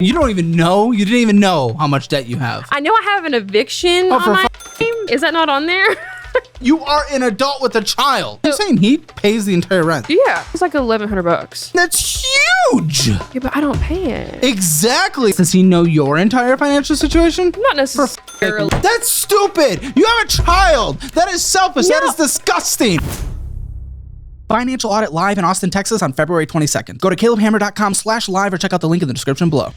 You don't even know? You didn't even know how much debt you have. I know I have an eviction on my name. Is that not on there? You are an adult with a child. You're saying he pays the entire rent? Yeah. It's like $1,100. That's huge. Yeah, but I don't pay it. Exactly. Does he know your entire financial situation? Not necessarily. That's stupid. You have a child. That is selfish. No. That is disgusting. Financial Audit live in Austin, Texas on February 22nd. Go to calebhammer.com/live or check out the link in the description below.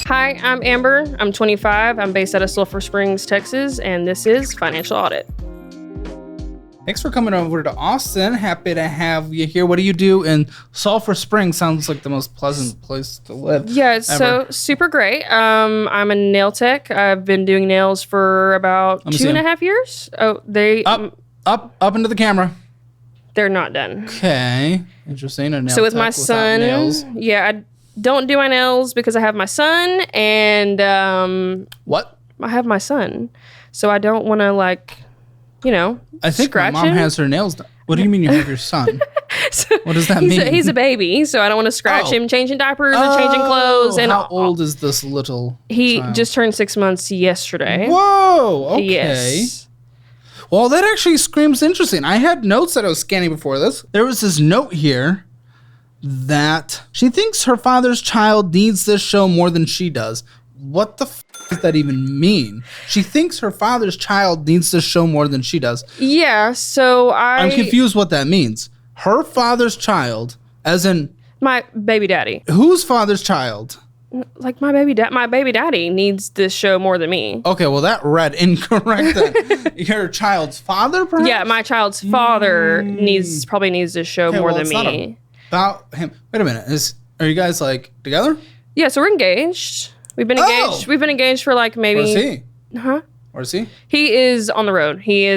Hi, I'm Amber. I'm 25. I'm based out of Sulphur Springs, Texas, and this is Financial Audit. Thanks for coming over to Austin. Happy to have you here. What do you do in Sulphur Springs? Sounds like the most pleasant place to live. Yeah, it's so super great. I'm a nail tech. I've been doing nails for about 2.5 years. Oh, they up into the camera. They're not done. Okay, interesting. A nail so with tech my son, nails. Yeah, I don't do my nails because I have my son, and what? I have my son, so I don't want to I think scratch my mom him. has her nails done. What do you mean you have your son? So what does that mean? He's a baby, so I don't want to scratch him changing diapers and changing clothes. And how old is this little child? Just turned 6 months yesterday. Whoa, okay. Yes. Well, that actually screams interesting. I had notes that I was scanning before this. There was this note here that she thinks her father's child needs this show more than she does. What the does that even mean? She thinks her father's child needs this show more than she does. Yeah, so I'm confused what that means. Her father's child, as in my baby daddy. Whose father's child? Like my baby daddy needs this show more than me. Okay, well that read incorrect. Then. Your child's father, perhaps? Yeah, my child's father probably needs this show more than me. About him. Wait a minute. Are you guys like together? Yeah, so we're engaged. We've been engaged. We've been engaged for like maybe. Where's he? Huh? Where's he? He is on the road. He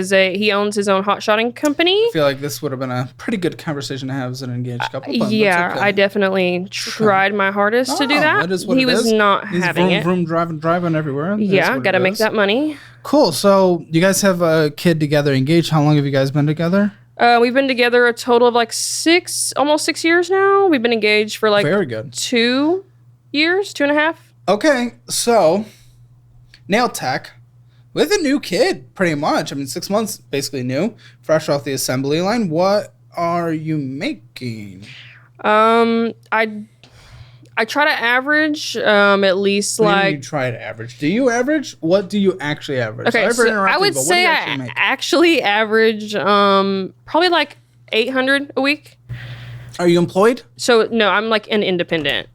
owns his own hot shotting company. I feel like this would have been a pretty good conversation to have as an engaged couple. Yeah, okay. I definitely tried my hardest to do that. He was not having it. Vroom, driving everywhere. Yeah, got to make that money. Cool. So you guys have a kid together, engaged. How long have you guys been together? We've been together a total of like almost 6 years now. We've been engaged for like very good 2 years, 2.5. Okay, so nail tech with a new kid, pretty much. I mean, 6 months basically new, fresh off the assembly line. What are you making? I try to average at least you try to average. Do you average? What do you actually average? Okay, so I would say I actually average probably like 800 a week. Are you employed? So no, I'm like an independent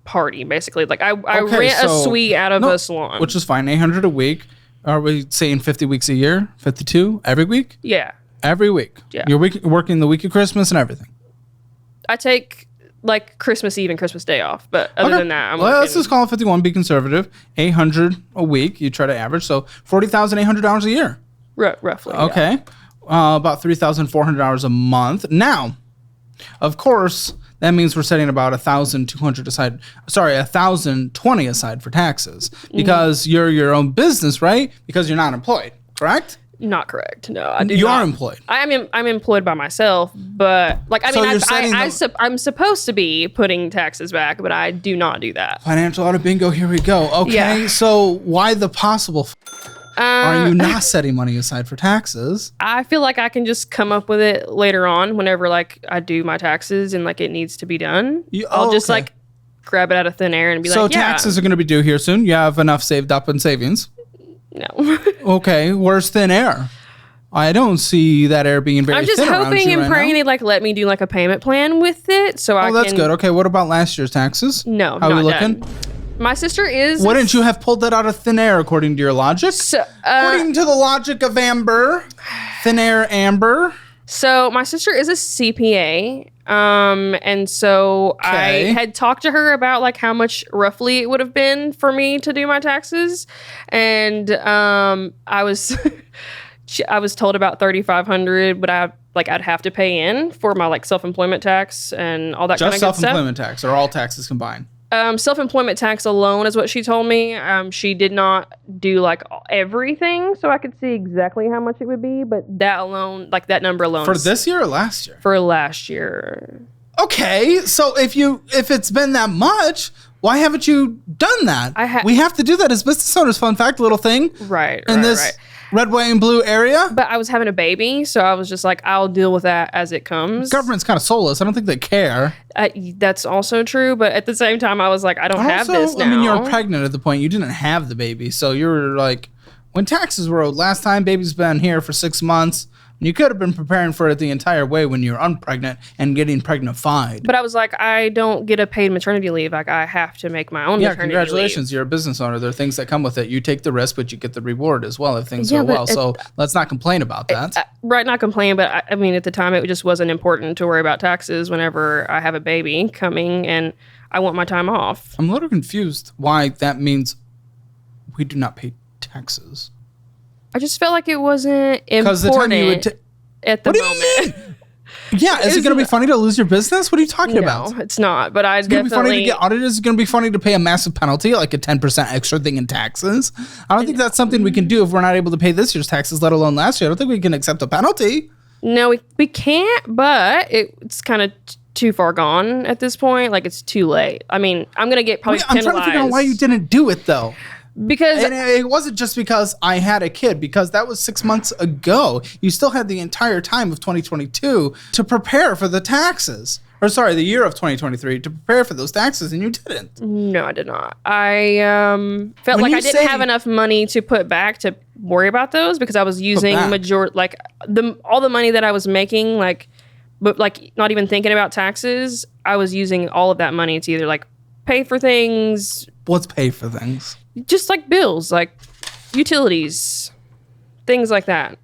party basically. Like I rent a suite out of a salon, which is fine. 800 a week. Are we saying 50 weeks a year? 52 every week? Yeah, every week. Yeah, you're working the week of Christmas and everything. I take like Christmas Eve and Christmas Day off, but other than that, I'm working. Let's just call it 51. Be conservative. 800 a week. You try to average, so $40,800 a year. Roughly. Okay, about 3,400 hours a month. Now, of course, that means we're setting about 1,200 aside. Sorry, 1,020 aside for taxes because you're your own business, right? Because you're not employed, correct? Not correct. No, I do. You are employed. I'm employed by myself, but I'm supposed to be putting taxes back, but I do not do that. Financial audit bingo. Here we go. Okay, yeah. So why the possible? Are you not setting money aside for taxes? I feel like I can just come up with it later on whenever I do my taxes and it needs to be done. I'll just grab it out of thin air and be so taxes are going to be due here soon. You have enough saved up in savings? No. Okay, where's thin air? I don't see that air being very thin around you. I'm just hoping and praying they let me do a payment plan with it so I can. Oh, that's good. Okay, what about last year's taxes? No, how are we looking? Done. My sister is. Wouldn't you have pulled that out of thin air according to your logic? According to the logic of Amber, thin air Amber. So my sister is a CPA, and so I had talked to her about how much roughly it would have been for me to do my taxes, and I was told about $3,500, but I'd have to pay in for my self-employment tax and all that kind of good stuff. Just self-employment tax, or all taxes combined? Self-employment tax alone is what she told me. She did not do everything, so I could see exactly how much it would be. But that alone, that number alone, for this year or last year? For last year. Okay, so if it's been that much, Why haven't you done that? We have to do that as business owners. Fun fact, little thing. Right. In this red, white, and blue area. But I was having a baby, so I was just like, I'll deal with that as it comes. Government's kind of soulless. I don't think they care. That's also true, but at the same time, I was like, I don't have this now. I mean, you were pregnant at the point. You didn't have the baby, so you were like, when taxes were owed last time, baby's been here for 6 months. You could have been preparing for it the entire way when you're unpregnant and getting pregnant-fied. But I was like, I don't get a paid maternity leave. Like, I have to make my own maternity congratulations. leave. You're a business owner. There are things that come with it. You take the risk, but you get the reward as well if things go well. So let's not complain about that. Right, not complain, but I mean, at the time, it just wasn't important to worry about taxes whenever I have a baby coming and I want my time off. I'm a little confused why that means we do not pay taxes. I just felt like it wasn't important the time you would at the moment. What do you mean? Yeah, is it going to be funny to lose your business? What are you talking about? No, it's not. But It's going to be funny to get audited. Is it going to be funny to pay a massive penalty, like a 10% extra thing in taxes? I don't think that's something we can do if we're not able to pay this year's taxes, let alone last year. I don't think we can accept a penalty. No, we can't, but it's kind of too far gone at this point. Like, it's too late. I mean, I'm going to get probably penalized. I'm trying to figure out why you didn't do it, though. Because it wasn't just because I had a kid, because that was 6 months ago. You still had the entire time of 2022 to prepare for the taxes. Or sorry, the year of 2023 to prepare for those taxes, and you didn't. No, I did not. I felt like I didn't have enough money to put back to worry about those because I was using all the money that I was making, but not even thinking about taxes. I was using all of that money to either like pay for things. What's pay for things? Just like bills, like utilities, things like that,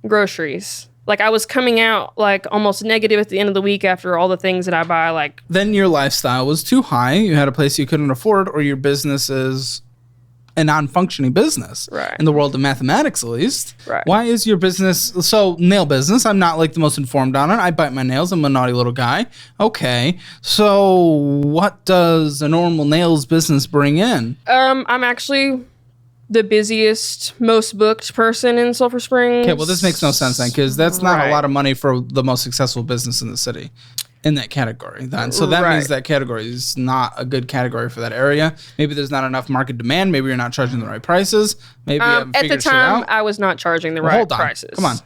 groceries. Like I was coming out like almost negative at the end of the week after all the things that I buy. Like then your lifestyle was too high. You had a place you couldn't afford, or your business is a non-functioning business, right? In the world of mathematics, at least. Right. Why is your business so nail business? I'm not like the most informed on it. I bite my nails. I'm a naughty little guy. Okay, so what does a normal nails business bring in? I'm actually the busiest, most booked person in Sulphur Springs. Okay, well this makes no sense then, because that's not a lot of money for the most successful business in the city. In that category, then. So that means that category is not a good category for that area. Maybe there's not enough market demand. Maybe you're not charging the right prices. Maybe you haven't figured shit out. At the time, I was not charging the right prices. Come on.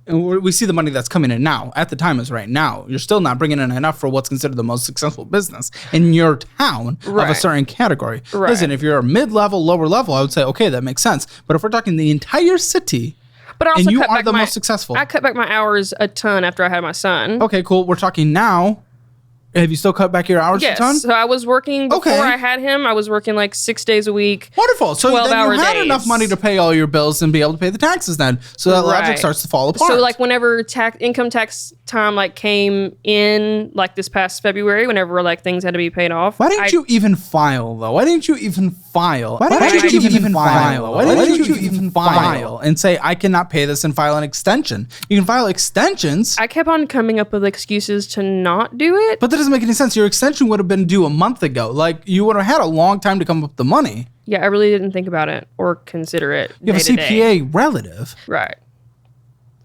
And we see the money that's coming in now. At the time is right now. You're still not bringing in enough for what's considered the most successful business in your town of a certain category. Right. Listen, if you're a mid-level, lower level, I would say, okay, that makes sense. But if we're talking the entire city, but also and you are the most successful. I cut back my hours a ton after I had my son. Okay, cool. We're talking now. Have you still cut back your hours a ton? Yes. So I was working before I had him. I was working like 6 days a week. Wonderful. So then you had days. enough money to pay all your bills and be able to pay the taxes then. So that logic starts to fall apart. So like whenever income tax time like came in like this past February, whenever like things had to be paid off. Why didn't you even file though? Why didn't you even file? Why didn't you even file? Why didn't you even file and say I cannot pay this and file an extension? You can file extensions. I kept on coming up with excuses to not do it. But that doesn't make any sense. Your extension would have been due a month ago. Like you would have had a long time to come up with the money. Yeah, I really didn't think about it or consider it. You have a CPA relative. Right.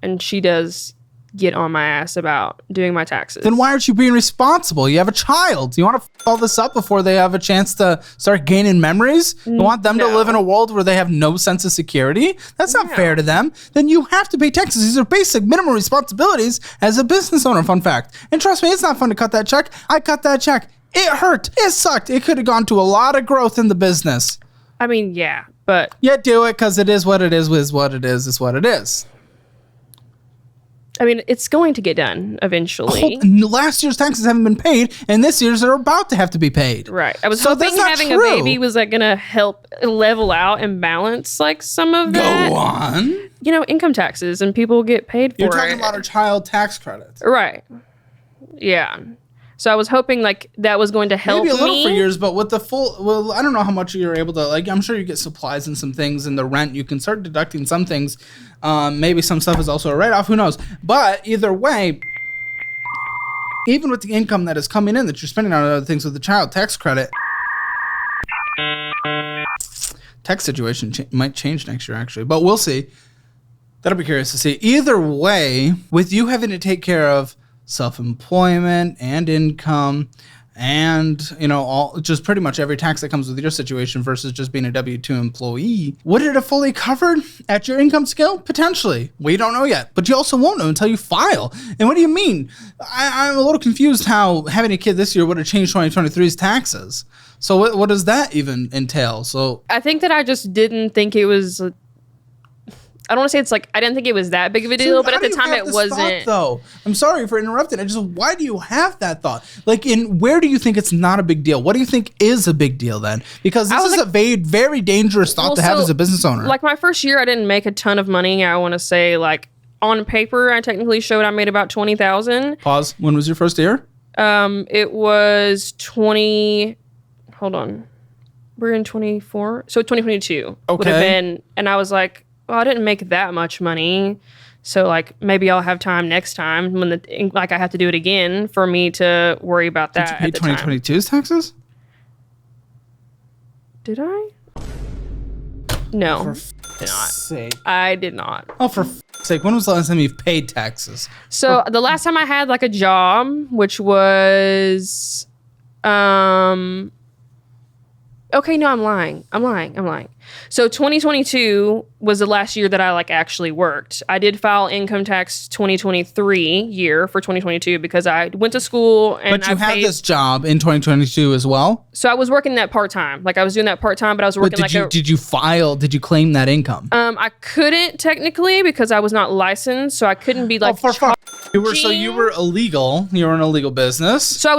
And she does get on my ass about doing my taxes. Then why aren't you being responsible? You have a child. You want to all this up before they have a chance to start gaining memories? You want them to live in a world where they have no sense of security? That's not fair to them. Then you have to pay taxes. These are basic minimum responsibilities as a business owner, fun fact. And trust me, it's not fun to cut that check. I cut that check. It hurt. It sucked. It could have gone to a lot of growth in the business. I mean, yeah, but... You do it because it is what it is what it is what it is. I mean, it's going to get done eventually. Last year's taxes haven't been paid, and this year's are about to have to be paid. Right. I was hoping having a baby was like going to help level out and balance like some of that. Go on. You know, income taxes, and people get paid for it. You're talking about a child tax credit. Right. Yeah. So I was hoping like that was going to help me. Maybe a little for years, but with the full, well, I don't know how much you're able to, like, I'm sure you get supplies and some things and the rent. You can start deducting some things. Maybe some stuff is also a write-off. Who knows? But either way, even with the income that is coming in that you're spending on other things with the child tax credit, tax situation might change next year, actually. But we'll see. That'll be curious to see. Either way, with you having to take care of self-employment and income, and just pretty much every tax that comes with your situation versus just being a W-2 employee, would it have fully covered at your income scale? Potentially. We don't know yet, but you also won't know until you file. And what do you mean? I'm a little confused how having a kid this year would have changed 2023's taxes. So what does that even entail? So I think that I just didn't think it was. I don't want to say it's like I didn't think it was that big of a deal, but at the time it wasn't. Though I'm sorry for interrupting. Why do you have that thought? Like, where do you think it's not a big deal? What do you think is a big deal then? Because this is a very dangerous thought to have as a business owner. Like my first year, I didn't make a ton of money. I want to say like on paper, I technically showed I made about $20,000. Pause. When was your first year? It was 20. Hold on. We're in 24. So 2022 would have been. And I was like, well, I didn't make that much money. So like maybe I'll have time next time when I have to do it again for me to worry about that. Did you pay 2022's taxes? Did I? No. For did not. Sake. I did not. Oh, for sake. When was the last time you've paid taxes? So the last time I had like a job, which was okay, no, I'm lying. So 2022 was the last year that I like actually worked. I did file income tax 2023 year for 2022 because I went to school and But you had this job in 2022 as well? So I was working that part-time. Like I was doing that part-time, but I was working did you claim that income? I couldn't technically because I was not licensed, so I couldn't be like you were illegal. You were in a legal business. So I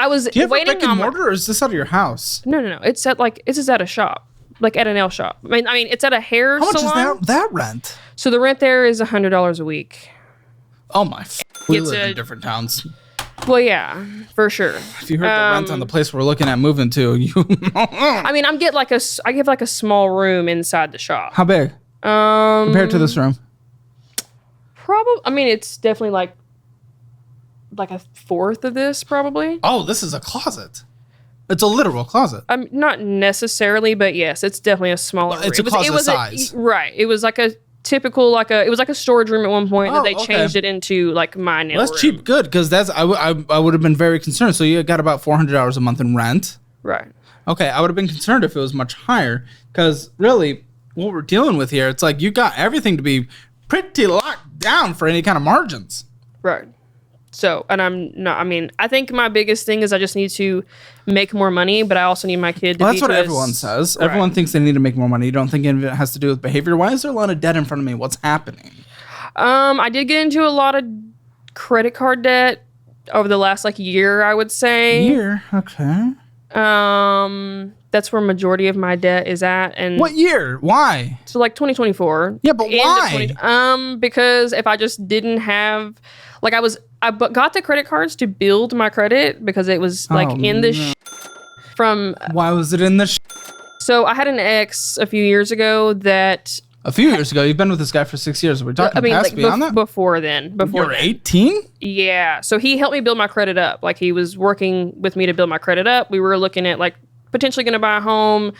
was Do you have waiting a brick and mortar, or is this out of your house? No. It's at a shop, like at a nail shop. I mean, it's at a hair salon. How much is that rent? So the rent there is $100 a week. Oh my! We live in different towns. Well, yeah, for sure. If you heard the rent on the place we're looking at moving to, you. I mean, I give like a small room inside the shop. How big? Compared to this room. Probably. I mean, it's definitely like a fourth of this, probably. Oh, this is a closet. It's a literal closet. Not necessarily, but yes, it's definitely a smaller room. It's a closet size. Right. It was like a typical, it was like a storage room at one point that they changed it into like my nail room. That's cheap. Good, because I would have been very concerned. So you got about $400 a month in rent. Right. Okay, I would have been concerned if it was much higher, because really what we're dealing with here, it's like you got everything to be pretty locked down for any kind of margins. Right. So, and I think my biggest thing is I just need to make more money, but I also need my kid to that's what everyone says. Right. Everyone thinks they need to make more money. You don't think any of it has to do with behavior? Why is there a lot of debt in front of me? What's happening? I did get into a lot of credit card debt over the last year, I would say. Year? Okay. That's where majority of my debt is at. And what year? Why? So 2024. Yeah, but why? Because if I just didn't have, I got the credit cards to build my credit because it was in the from. Why was it in the? So I had an ex a few years ago that. A few years ago, you've been with this guy for 6 years. We're talking beyond that. Before then. You were 18? Yeah. So he helped me build my credit up. He was working with me to build my credit up. We were looking at potentially going to buy a home,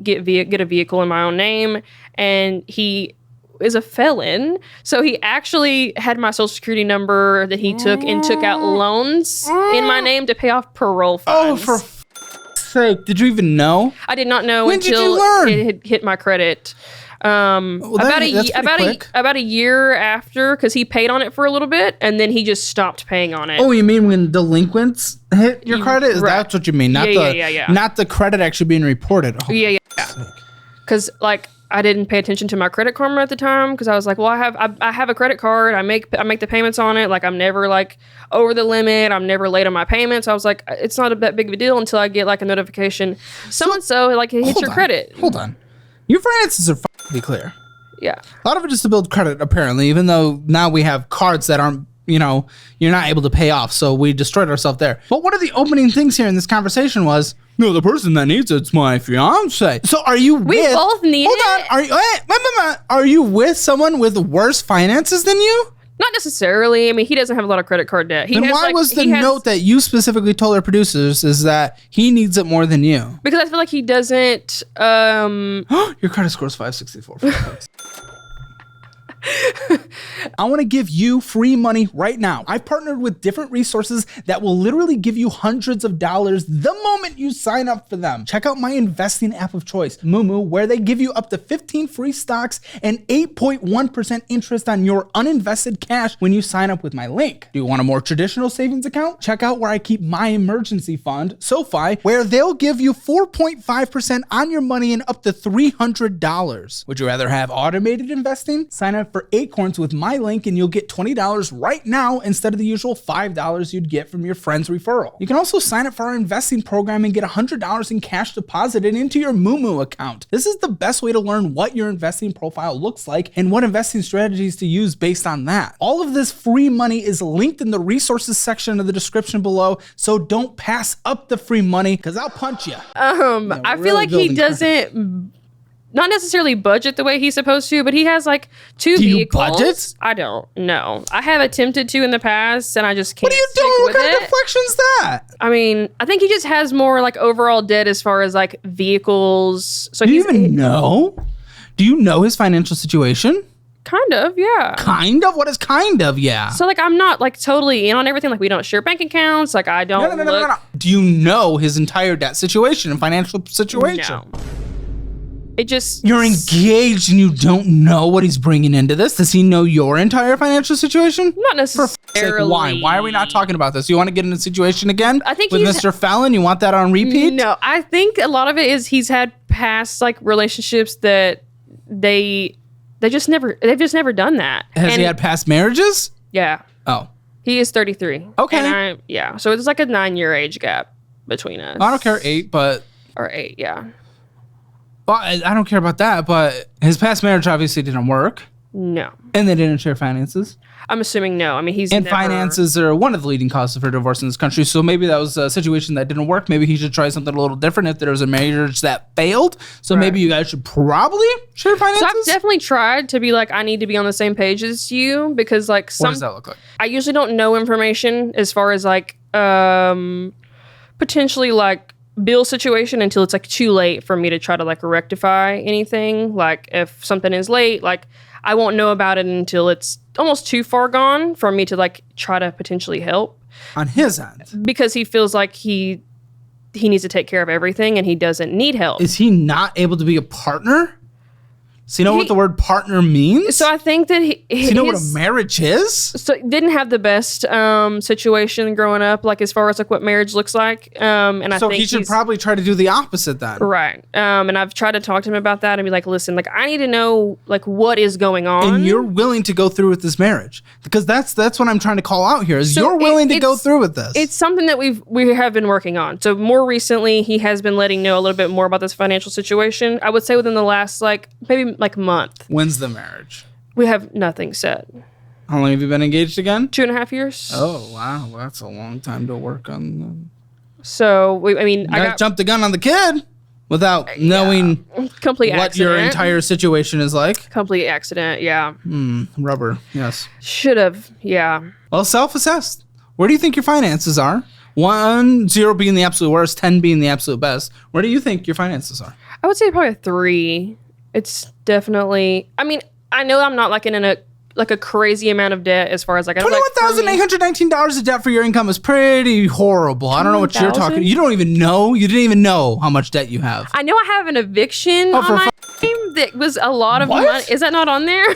get a vehicle in my own name, and he is a felon. So he actually had my social security number that he took and took out loans in my name to pay off parole funds. Oh, for sake. Did you even know? I did not know when until did you learn? It had hit my credit. About a year after, because he paid on it for a little bit and then he just stopped paying on it. Oh, you mean when delinquents hit your credit? Is right. That's what you mean? Not not the credit actually being reported. Oh, yeah. Because I didn't pay attention to my credit karma at the time because I was like, well, I have a credit card. I make the payments on it. I'm never over the limit. I'm never late on my payments. I was like, it's not that big of a deal until I get a notification. So it hits your credit. Hold on. Your finances are be clear. Yeah. A lot of it is to build credit, apparently, even though now we have cards that aren't, you're not able to pay off. So we destroyed ourselves there. But one of the opening things here in this conversation was, no, the person that needs it's my fiance. So are you We both need it. Hold on. Are you with someone with worse finances than you? Not necessarily. I mean, he doesn't have a lot of credit card debt. Then why was the note that you specifically told our producers is that he needs it more than you? Because I feel like he doesn't. Your credit score is 564. I want to give you free money right now. I've partnered with different resources that will literally give you hundreds of dollars the moment you sign up for them. Check out my investing app of choice, Moomoo, where they give you up to 15 free stocks and 8.1% interest on your uninvested cash when you sign up with my link. Do you want a more traditional savings account? Check out where I keep my emergency fund, SoFi, where they'll give you 4.5% on your money and up to $300. Would you rather have automated investing? Sign up for Acorns with my link and you'll get $20 right now instead of the usual $5 you'd get from your friend's referral. You can also sign up for our investing program and get $100 in cash deposited into your Moomoo account. This is the best way to learn what your investing profile looks like and what investing strategies to use based on that. All of this free money is linked in the resources section of the description below, so don't pass up the free money because I'll punch you. I feel like he doesn't not necessarily budget the way he's supposed to, but he has like two vehicles. Do you budget? I don't know. I have attempted to in the past and I just can't. What are you doing? What kind of deflection's that? I mean, I think he just has more like overall debt as far as like vehicles. So do you even know? Do you know his financial situation? Kind of, yeah. Kind of? What is kind of, yeah? So, like, I'm not, like, totally in on everything. Like, we don't share bank accounts. Like, I don't No. Do you know his entire debt situation and financial situation? No. It just... You're engaged and you don't know what he's bringing into this? Does he know your entire financial situation? Not necessarily. Why? Why are we not talking about this? You want to get in a situation again? I think with Mr. Felon? You want that on repeat? No, I think a lot of it is he's had past, like, relationships that they've just never done that. Has he had past marriages? Yeah. Oh. He is 33. Okay. Yeah. So it's like a 9-year age gap between us. I don't care 8, but... Or 8, yeah. Well, I don't care about that, but his past marriage obviously didn't work. No. And they didn't share finances. I'm assuming no. I mean, finances are one of the leading causes for divorce in this country. So maybe that was a situation that didn't work. Maybe he should try something a little different if there was a marriage that failed. So maybe you guys should probably share finances. So I've definitely tried to be like, I need to be on the same page as you because like what does that look like? I usually don't know information as far as like potentially like bill situation until it's like too late for me to try to like rectify anything. Like if something is late, like I won't know about it until it's almost too far gone for me to like try to potentially help. On his end. Because he feels like he needs to take care of everything and he doesn't need help. Is he not able to be a partner? So you know what the word partner means? So I think that so you know what a marriage is? So didn't have the best situation growing up, like as far as like what marriage looks like. And I think he should probably try to do the opposite then. Right. And I've tried to talk to him about that and be like, listen, like I need to know like what is going on. And you're willing to go through with this marriage. Because that's what I'm trying to call out here is you're willing to go through with this. It's something that we have been working on. So more recently he has been letting know a little bit more about this financial situation. I would say within the last like maybe like month. When's the marriage? We have nothing set. How long have you been engaged again? 2.5 years. Oh, wow. Well, that's a long time to work on them. So, I jumped the gun on the kid without knowing complete what accident. your entire situation is like. Complete accident, yeah. Rubber, yes. Should have, yeah. Well, self-assessed. Where do you think your finances are? 1, 0 being the absolute worst, 10 being the absolute best. Where do you think your finances are? I would say probably a 3. It's definitely. I mean, I know I'm not like in a crazy amount of debt as far as like $21,819 of debt for your income is pretty horrible. I don't know what you're talking. You don't even know. You didn't even know how much debt you have. I know I have an eviction on my name that was a lot of money. Is that not on there?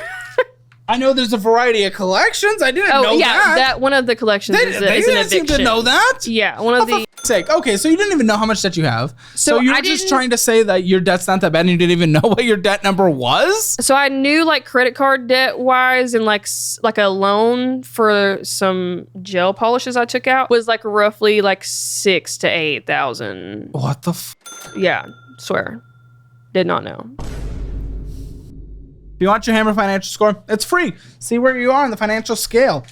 I know there's a variety of collections. I didn't know that. That one of the collections is an eviction. They didn't seem to know that. Yeah, one of the. Sake. Okay, so you didn't even know how much debt you have. So you're just trying to say that your debt's not that bad, and you didn't even know what your debt number was. So I knew like credit card debt wise, and like a loan for some gel polishes I took out was like roughly like $6,000 to $8,000. What the? Yeah, swear, did not know. If you want your Hammer financial score, it's free. See where you are on the financial scale.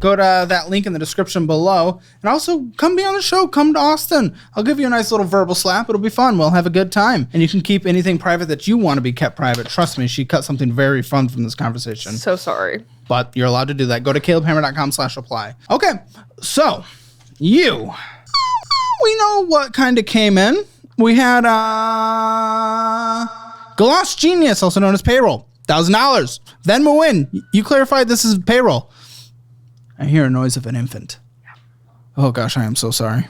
Go to that link in the description below. And also, come be on the show. Come to Austin. I'll give you a nice little verbal slap. It'll be fun. We'll have a good time. And you can keep anything private that you want to be kept private. Trust me, she cut something very fun from this conversation. So sorry. But you're allowed to do that. Go to calebhammer.com/apply. Okay, so we know what kind of came in. We had Gloss Genius, also known as Payroll. $1,000. Venmo in. You clarified this is payroll. I hear a noise of an infant. Oh gosh, I am so sorry.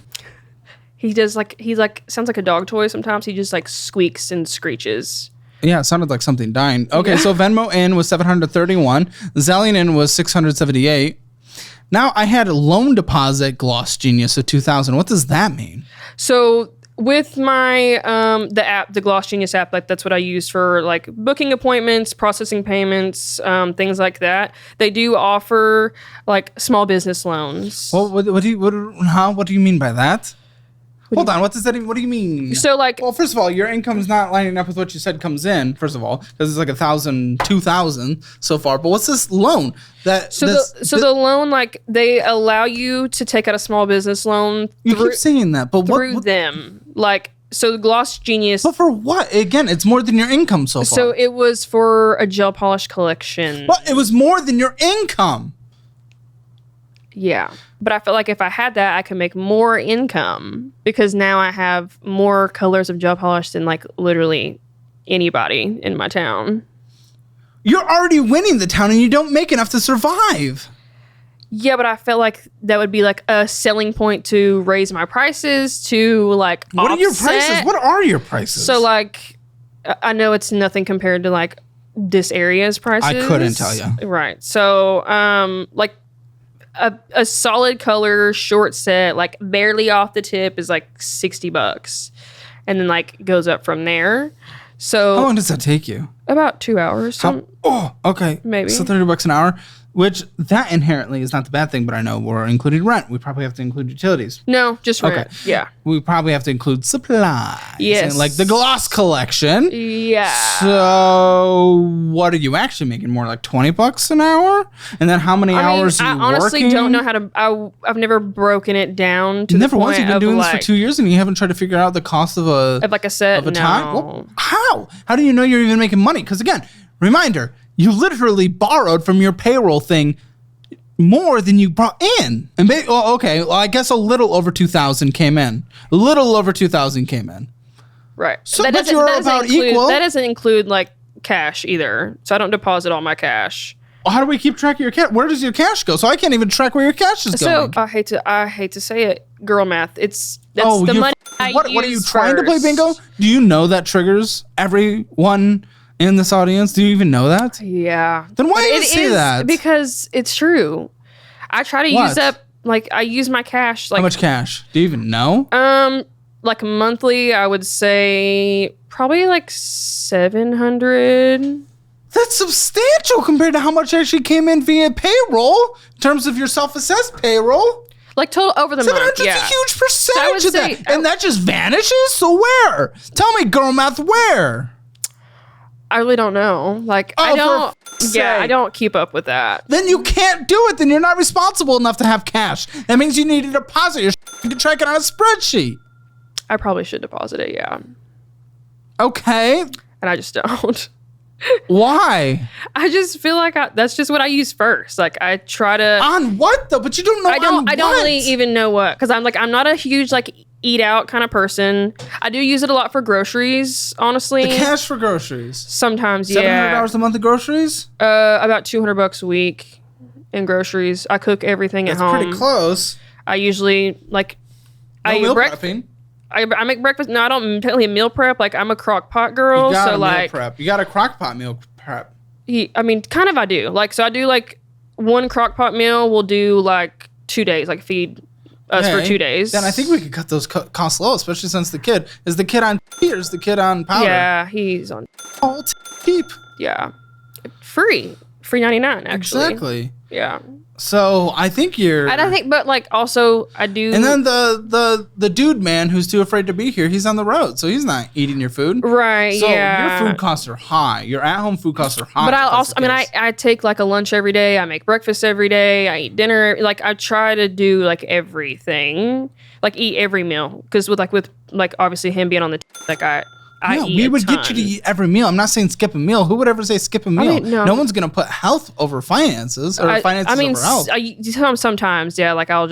He sounds like a dog toy sometimes. He just like squeaks and screeches. Yeah, it sounded like something dying. Okay, so Venmo in was $731. Zallion in was $678. Now I had a loan deposit Gloss Genius of $2,000. What does that mean? So with my the Gloss Genius app, like that's what I use for like booking appointments, processing payments, things like that. They do offer like small business loans. Well, what do you mean by that? Hold on, what does that even? What do you mean? So like, well, first of all, your income's not lining up with what you said comes in. First of all, because it's like 1,000, 2,000 so far. But what's this loan that? The loan, like they allow you to take out a small business loan. You keep saying that, but through them, like so, the Gloss Genius. But for what? Again, it's more than your income so far. So it was for a gel polish collection. But it was more than your income. Yeah. But I feel like if I had that, I could make more income because now I have more colors of gel polish than like literally anybody in my town. You're already winning the town and you don't make enough to survive. Yeah, but I felt like that would be like a selling point to raise my prices to like What are your prices? What are your prices? So like, I know it's nothing compared to like this area's prices. I couldn't tell you. Right. So like, a solid color short set, like barely off the tip, is like $60, and then like goes up from there. So how long does that take you? About 2 hours. Okay, maybe. So $30 an hour, which that inherently is not the bad thing. But I know we're including rent. We probably have to include utilities. No, just rent. Okay. Yeah. We probably have to include supplies. Yes. Like the gloss collection. Yeah. So what are you actually making? More like $20 an hour? And then how many hours are you I honestly working? don't know how to. I've never broken it down to Never the once. point You've been doing like, this for 2 years and you haven't tried to figure out the cost of like a set. time? Well, how? How do you know you're even making money? Because again, reminder, you literally borrowed from your payroll thing more than you brought in. And I guess a little over 2,000 came in. A little over 2,000 came in. Right. So but you're about equal. That doesn't include like cash either. So I don't deposit all my cash. Well, how do we keep track of your cash? Where does your cash go? So I can't even track where your cash is going. So I hate to say it, girl math. That's the money I use. What are you trying to play bingo? Do you know that triggers everyone in this audience? Do you even know that? Yeah. Then why do you say that? Because it's true. I try to use up, like, I use my cash. Like, how much cash? Do you even know? Like monthly, I would say probably like 700. That's substantial compared to how much actually came in via payroll in terms of your self-assessed payroll. Like total over the month, yeah. 700's a huge percentage of say, that. And that just vanishes? So where? Tell me, girl math, where? I really don't know. Like, I don't keep up with that. Then you can't do it. Then you're not responsible enough to have cash. That means you need to deposit your You can track it on a spreadsheet. I probably should deposit it, yeah. Okay. And I just don't. Why? I just feel like that's just what I use first. Like I try to on what though? But you don't know. I don't really even know what, because I'm not a huge like eat out kind of person. I do use it a lot for groceries, honestly. The cash for groceries. Sometimes, yeah. $700 a month of groceries. About $200 a week in groceries. I cook everything at home. That's pretty close. I usually like. No meal prepping. I make breakfast. No, I don't technically meal prep. Like I'm a crock pot girl. You got so a like meal prep. You got a crock pot meal prep. I mean, kind of I do. Like, so I do like one crock pot meal. We'll do like 2 days, like feed us for 2 days. Then I think we could cut those costs low, especially since the kid is the kid on or is the kid on powder. Yeah, he's on. All cheap. Yeah, free 99 actually. Exactly. Yeah. So I think you're. And I think, but like also I do. And then the dude man who's too afraid to be here, he's on the road, so he's not eating your food. Right. So yeah. your food costs are high. Your at-home food costs are high. But I take like a lunch every day. I make breakfast every day. I eat dinner. Like I try to do like everything, like eat every meal. Because with obviously him being on the like we would get you to eat every meal. I'm not saying skip a meal. Who would ever say skip a meal? I mean, no one's gonna put health over finances or finances over health. Sometimes, yeah. Like I'll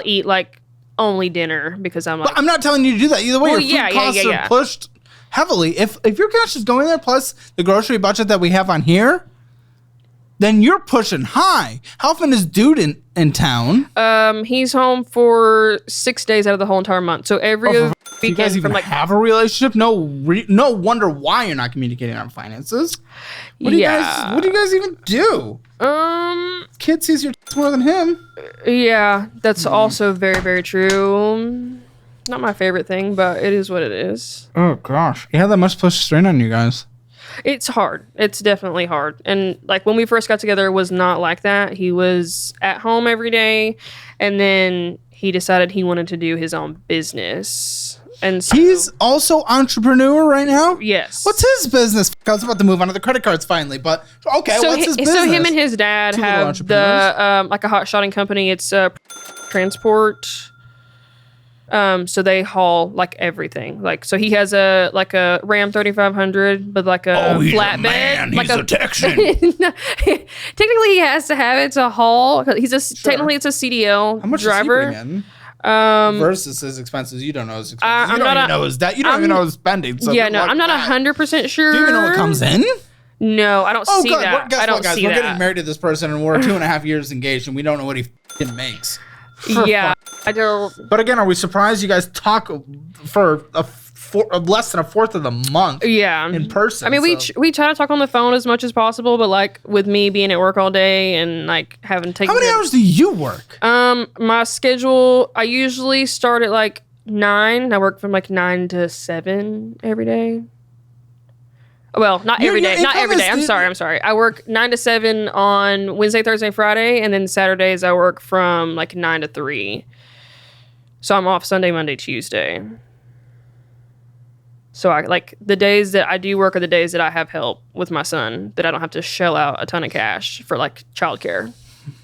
eat like only dinner because I'm like. But I'm not telling you to do that. Either way, your food costs are pushed heavily. If your cash is going there plus the grocery budget that we have on here, then you're pushing high. How often is dude in town? He's home for 6 days out of the whole entire month. So every Do you weekend guys even from like have a relationship? No wonder why you're not communicating on finances. What do you guys even do? Kid sees your more than him. Yeah, that's also very, very true. Not my favorite thing, but it is what it is. Oh gosh, you had that much push strain on you guys. It's hard. It's definitely hard. And like when we first got together, it was not like that. He was at home every day, and then he decided he wanted to do his own business. And so, he's also entrepreneur right now? Yes. What's his business? I was about to move on to the credit cards finally, but okay, so what's his business? So him and his dad have the like a hot shotting company. It's transport. So they haul like everything. Like so he has a Ram 3500, but like a flatbed. Man. Like he's a Texan. Technically, he has to have it to haul. Technically it's a CDL How much driver. Is he bringing? Versus his expenses, you don't know his expenses. You don't even know his debt. You don't even know his spending. So yeah, no, I'm not 100% sure. Do you even know what comes in? No, I don't see that. Guess I don't what, guys? see We're that. getting married to this person, and we're 2.5 years engaged, and we don't know what he makes. Yeah, I don't. But again, are we surprised you guys talk for less than a fourth of the month? Yeah, in person. I mean, we try to talk on the phone as much as possible, but like with me being at work all day and like having taken. How many hours do you work? My schedule. I usually start at like 9. I work from like 9 to 7 every day. Well, not every day. Not every day. I'm sorry. I work 9 to 7 on Wednesday, Thursday, Friday, and then Saturdays I work from like 9 to 3. So I'm off Sunday, Monday, Tuesday. So I like the days that I do work are the days that I have help with my son, that I don't have to shell out a ton of cash for like childcare.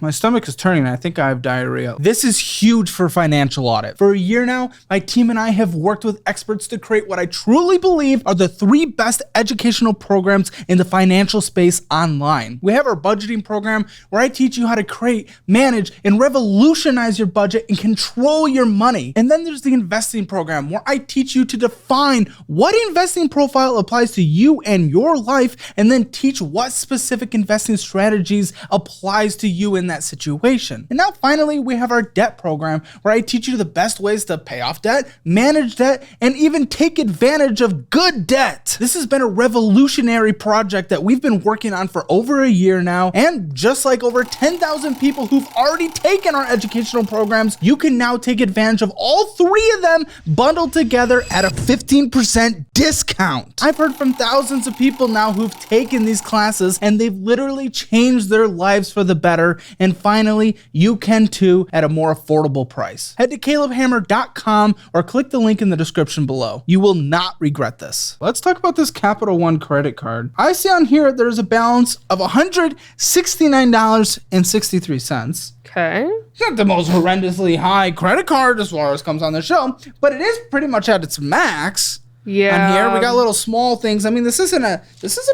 My stomach is turning and I think I have diarrhea. This is huge for financial audit. For a year now, my team and I have worked with experts to create what I truly believe are the 3 best educational programs in the financial space online. We have our budgeting program where I teach you how to create, manage, and revolutionize your budget and control your money. And then there's the investing program where I teach you to define what investing profile applies to you and your life, and then teach what specific investing strategies applies to you in that situation. And now finally, we have our debt program where I teach you the best ways to pay off debt, manage debt, and even take advantage of good debt. This has been a revolutionary project that we've been working on for over a year now. And just like over 10,000 people who've already taken our educational programs, you can now take advantage of all 3 of them bundled together at a 15% discount. I've heard from thousands of people now who've taken these classes and they've literally changed their lives for the better. And finally, you can too at a more affordable price. Head to calebhammer.com or click the link in the description below. You will not regret this. Let's talk about this Capital One credit card. I see on here there's a balance of $169.63. Okay. It's not the most horrendously high credit card as far as comes on the show, but it is pretty much at its max. Yeah. On here, we got little small things. I mean, this is a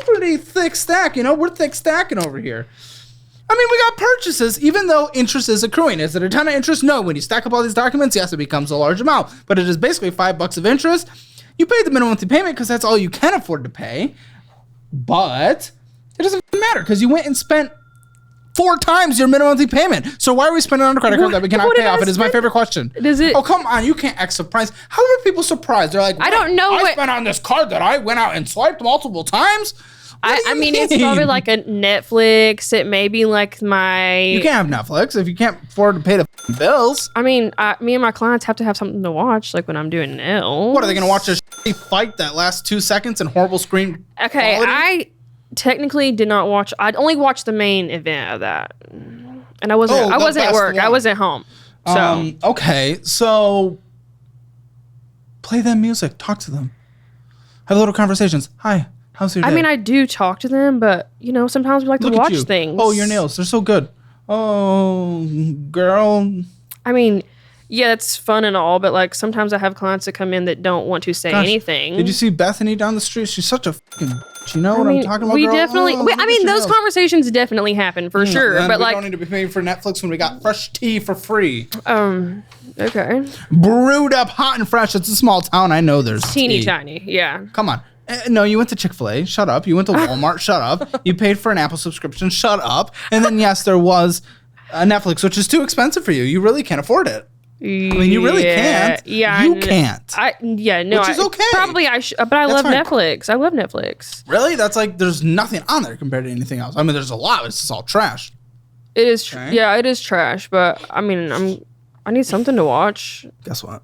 pretty thick stack, you know? We're thick stacking over here. I mean, we got purchases, even though interest is accruing. Is it a ton of interest? No. When you stack up all these documents, yes, it becomes a large amount. But it is basically $5 of interest. You pay the minimum monthly payment because that's all you can afford to pay. But it doesn't matter because you went and spent 4 times your minimum monthly payment. So why are we spending on a credit card that we cannot pay off? It is my favorite question. Does it? Oh, come on. You can't act surprised. How are people surprised? They're like, I don't know. I spent on this card that I went out and swiped multiple times. I mean, it's probably like a Netflix. It may be like my... You can't have Netflix if you can't afford to pay the bills. I mean, me and my clients have to have something to watch, like when I'm doing nails. What, are they going to watch a shitty fight that lasts 2 seconds and horrible screen Okay, quality? I technically did not watch... I'd only watched the main event of that. And I wasn't at work. I was at home. So okay, so play them music. Talk to them. Have little conversations. Hi. How's your day? I mean, I do talk to them, but, you know, sometimes we like to watch things. Oh, your nails. They're so good. Oh, girl. I mean, yeah, it's fun and all, but, like, sometimes I have clients that come in that don't want to say anything. Did you see Bethany down the street? She's such a fucking Do you know what I'm talking about? We girl? definitely. Those conversations definitely happen for sure. But we like, don't need to be paying for Netflix when we got fresh tea for free. Okay. Brewed up hot and fresh. It's a small town. I know there's teeny tea. tiny. Yeah. Come on. No, you went to Chick-fil-A. Shut up. You went to Walmart. Shut up. You paid for an Apple subscription. Shut up. And then yes, there was Netflix, which is too expensive for you. You really can't afford it. I mean, you really can't. Yeah, you can't. Which is okay. Probably but I love Netflix. I love Netflix. Really? That's like there's nothing on there compared to anything else. I mean, there's a lot. It's just all trash. It is. Yeah, it is trash. But I mean, I need something to watch. Guess what?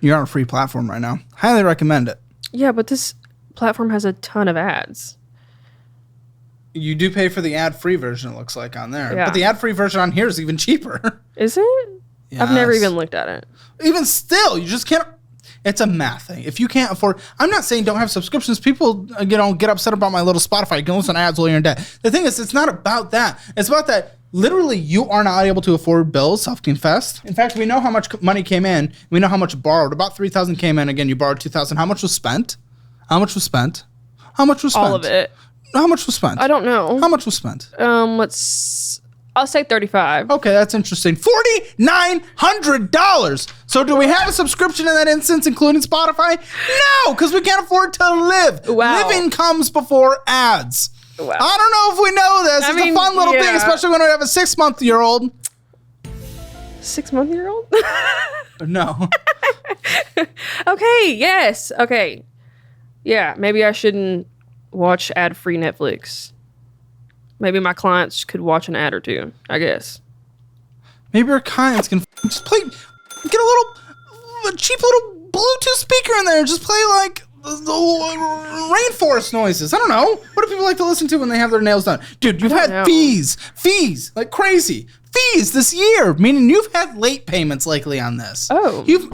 You're on a free platform right now. Highly recommend it. Yeah, but this platform has a ton of ads. You do pay for the ad-free version, it looks like, on there. Yeah. But the ad-free version on here is even cheaper. Is it? Yes. I've never even looked at it. Even still, you just can't. It's a math thing. If you can't afford, I'm not saying don't have subscriptions. People, get upset about my little Spotify. You can listen to ads while you're in debt. The thing is, it's not about that. It's about that. Literally, you are not able to afford bills, self-confessed. In fact, we know how much money came in. We know how much borrowed. About $3,000 came in. Again, you borrowed $2,000. How much was spent? How much was spent? How much was spent? All of it. How much was spent? I don't know. How much was spent? I'll say 35. Okay, that's interesting. $4,900. So do we have a subscription in that instance, including Spotify? No, because we can't afford to live. Wow. Living comes before ads. Wow. I don't know if we know this. It's a fun little thing, especially when we have a 6-month-old. 6-month-old? No. Okay, yes. Okay. Yeah, maybe I shouldn't watch ad-free Netflix. Maybe my clients could watch an ad or two, I guess. Maybe our clients can just play, get a cheap little Bluetooth speaker in there. Just play like the rainforest noises. I don't know. What do people like to listen to when they have their nails done? Dude, you've had fees like crazy. Fees this year, meaning you've had late payments likely on this. Oh. You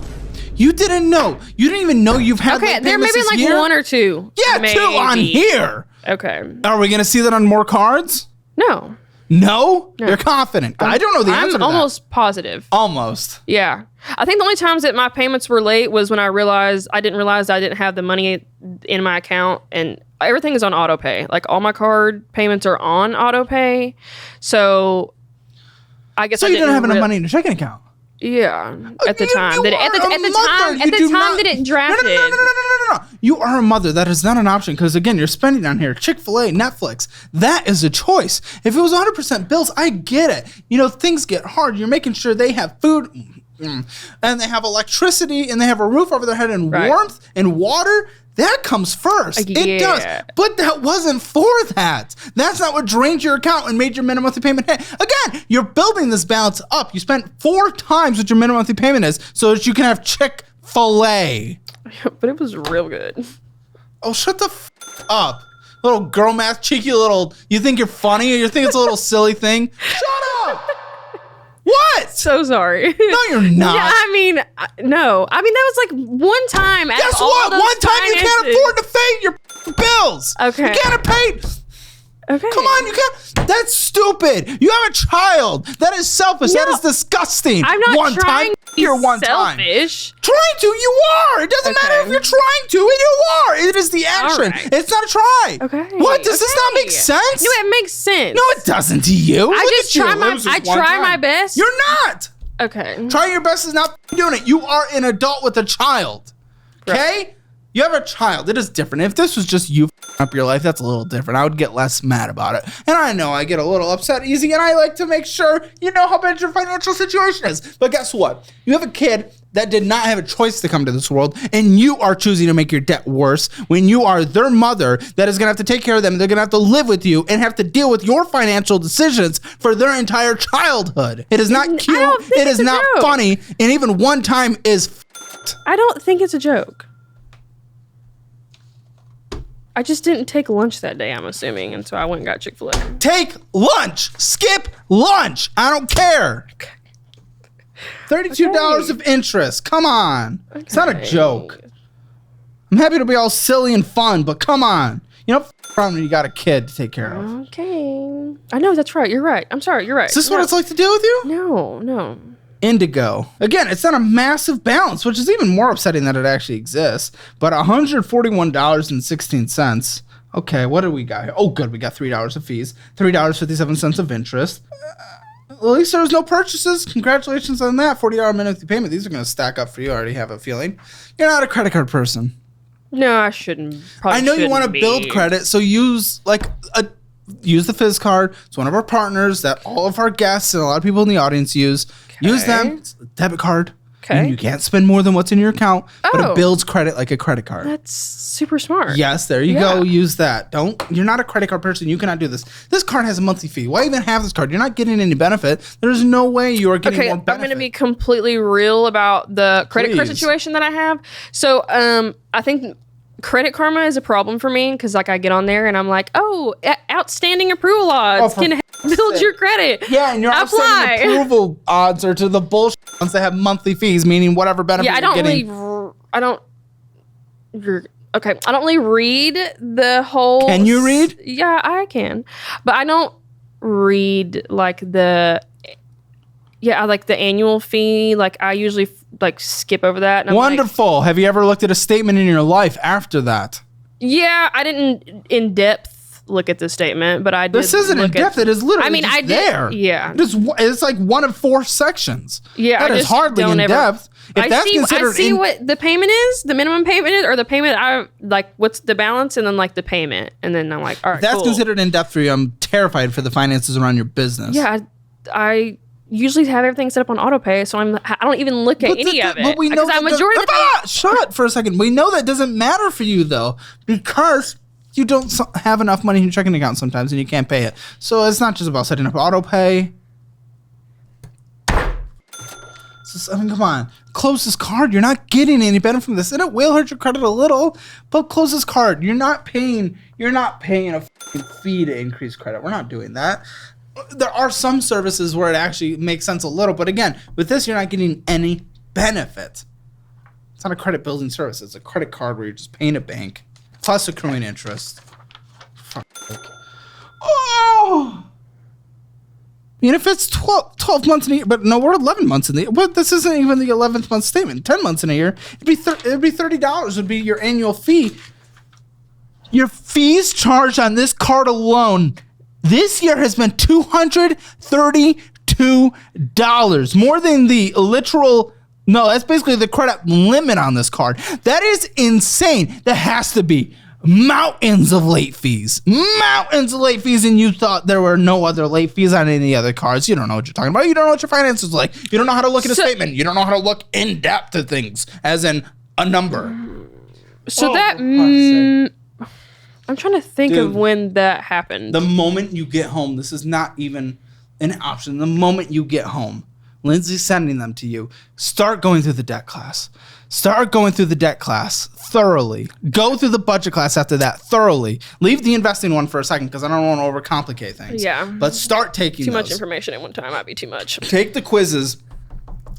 didn't know. You didn't even know you've had late payments there may be like year? 1 or 2. Yeah, maybe. 2 on here. Okay. Are we going to see that on more cards? No. No? You're confident. I don't know the answer to that. I'm almost positive. Almost. Yeah. I think the only times that my payments were late was when I didn't realize I didn't have the money in my account, and everything is on auto pay. Like all my card payments are on auto pay. So I guess so you didn't have enough money in your checking account. Yeah, at the time that it drafted. No. You are a mother. That is not an option because again, you're spending on here. Chick-fil-A, Netflix. That is a choice. If it was 100% bills, I get it. Things get hard. You're making sure they have food, and they have electricity, and they have a roof over their head, and warmth and water. That comes first. It does. But that wasn't for that. That's not what drained your account and made your minimum monthly payment hit. Again, you're building this balance up. You spent 4 times what your minimum monthly payment is so that you can have Chick-fil-A. But it was real good. Oh, shut the up. Little girl math, cheeky little, you think you're funny or you think it's a little silly thing? Shut up. What? So sorry. No, you're not. Yeah, no. That was like one time. Guess what? One time you can't afford to pay your bills. Okay. You can't pay. Okay. Come on, you can't. That's stupid. You have a child. That is selfish. No, that is disgusting. I'm not trying to be selfish. Trying to, you are. It doesn't matter if you're trying to, you are. It is the action. Right. It's not a try. Okay. What? Does this not make sense? No, it makes sense. No, it doesn't to you. I try my best. You're not. Okay. Trying your best is not doing it. You are an adult with a child. Okay? Right. You have a child. It is different. If this was just you up your life, that's a little different. I would get less mad about it. And I know I get a little upset easy, and I like to make sure you know how bad your financial situation is. But guess what? You have a kid that did not have a choice to come to this world, and you are choosing to make your debt worse when you are their mother that is going to have to take care of them. They're going to have to live with you and have to deal with your financial decisions for their entire childhood. It is not cute. It is not funny. And even one time is I don't think it's a joke. I just didn't take lunch that day, I'm assuming, and so I went and got Chick-fil-A. Take lunch. Skip lunch. I don't care. $32 of interest. Come on. Okay. It's not a joke. I'm happy to be all silly and fun, but come on. When you got a kid to take care of. Okay. I know, that's right. You're right. I'm sorry. You're right. Is this what it's like to deal with you? No. Indigo. Again, it's not a massive balance, which is even more upsetting that it actually exists. But $141.16 Okay, what do we got here? Oh, good. We got $3 of fees, $3.57 of interest. At least there was no purchases. Congratulations on that. $40 monthly payment. These are going to stack up for you. I already have a feeling. You're not a credit card person. No, I shouldn't. I know you want to build credit, so use use the Fizz card. It's one of our partners that all of our guests and a lot of people in the audience use. Okay. Use them. It's a debit card. Okay. And you can't spend more than what's in your account, but it builds credit like a credit card. That's super smart. Yes, there you go. Use that. You're not a credit card person. You cannot do this. This card has a monthly fee. Why even have this card? You're not getting any benefit. There's no way you are getting more benefit. I'm going to be completely real about the credit card situation that I have. So I think Credit Karma is a problem for me because I get on there and I'm like, outstanding approval odds can build your credit. Yeah, and your outstanding approval odds are to the bullshit ones that have monthly fees, meaning whatever benefit you're getting. I don't really read the whole. Can you read? Yeah, I can, but I don't read the annual fee. I usually skip over that. And Wonderful. Have you ever looked at a statement in your life after that? Yeah, I didn't in depth look at the statement, but I did. This isn't in depth. It is literally just there. Yeah. It's like one of 4 sections. Yeah. That is hardly in depth. If that's considered I see what the payment is, the minimum payment is, or the payment what's the balance, and then the payment. And then I'm like, all right, if that's considered in depth for you, I'm terrified for the finances around your business. Yeah. I usually have everything set up on auto pay, so I don't even look at any of it. But we know shut up for a second. We know that doesn't matter for you though, because you don't have enough money in your checking account sometimes, and you can't pay it. So it's not just about setting up auto pay. Come on, close this card. You're not getting any benefit from this, and it will hurt your credit a little. But close this card. You're not paying a fee to increase credit. We're not doing that. There are some services where it actually makes sense a little, but again, with this, you're not getting any benefit. It's not a credit building service. It's a credit card where you're just paying a bank plus accruing interest. Oh! And if it's 12 months in a year, but no, we're 11 months in the year. But this isn't even the 11th month statement. 10 months in a year, it'd be $30 would be your annual fee. Your fees charged on this card alone this year has been $232, more than the literal. No, that's basically the credit limit on this card. That is insane. That has to be mountains of late fees. Mountains of late fees, and you thought there were no other late fees on any other cards. You don't know what you're talking about. You don't know what your finances are like. You don't know how to look at a statement. You don't know how to look in depth at things, as in a number. So I'm trying to think of when that happened. The moment you get home, this is not even an option. The moment you get home, Lindsay's sending them to you. Start going through the debt class. Start going through the debt class thoroughly. Go through the budget class after that thoroughly. Leave the investing one for a second because I don't want to overcomplicate things. Yeah. But start taking too much information at one time might be too much. Take the quizzes.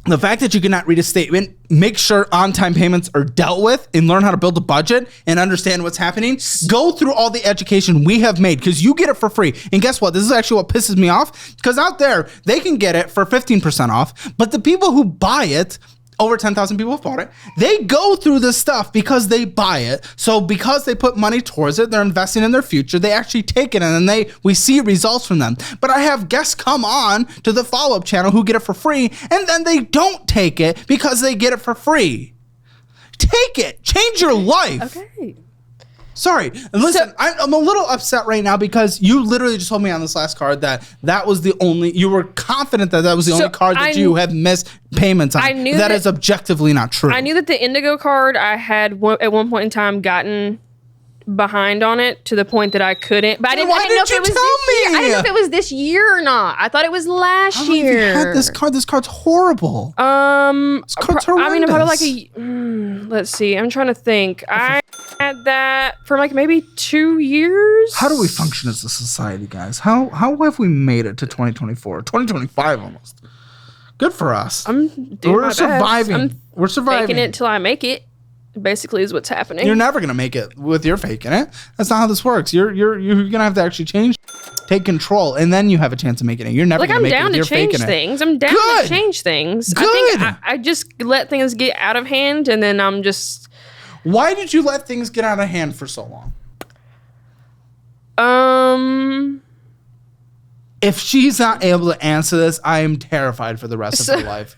The fact that you cannot read a statement, make sure on-time payments are dealt with, and learn how to build a budget and understand what's happening. Go through all the education we have made because you get it for free. And guess what? This is actually what pisses me off, because out there, they can get it for 15% off, but the people who buy it, over 10,000 people have bought it. They go through this stuff because they buy it. So because they put money towards it, they're investing in their future. They actually take it, and then we see results from them. But I have guests come on to the follow-up channel who get it for free, and then they don't take it because they get it for free. Take it. Change your life. Okay. Sorry. And listen, I'm a little upset right now because you literally just told me on this last card that was the only, you were confident that was the only card that you have missed payments on. I knew that is objectively not true. I knew that the Indigo card I had at one point in time gotten behind on it to the point that I couldn't. But I didn't know if it was this year. I didn't know if it was this year or not. I thought it was last year. You had this card. This card's horrible. This card's horrendous. I mean, probably let's see. I'm trying to think. I had that for maybe 2 years. How do we function as a society, guys? How have we made it to 2024? 2025 almost. Good for us. We're surviving. We're surviving. Faking it till I make it. Basically is what's happening. You're never gonna make it with your faking it. That's not how this works. You're gonna have to actually take control, and then you have a chance of making it. You're never gonna make it with your faking it. I'm down to change things. Good. I think I just let things get out of hand, and then I'm just. Why did you let things get out of hand for so long? If she's not able to answer this, I am terrified for the rest of her life.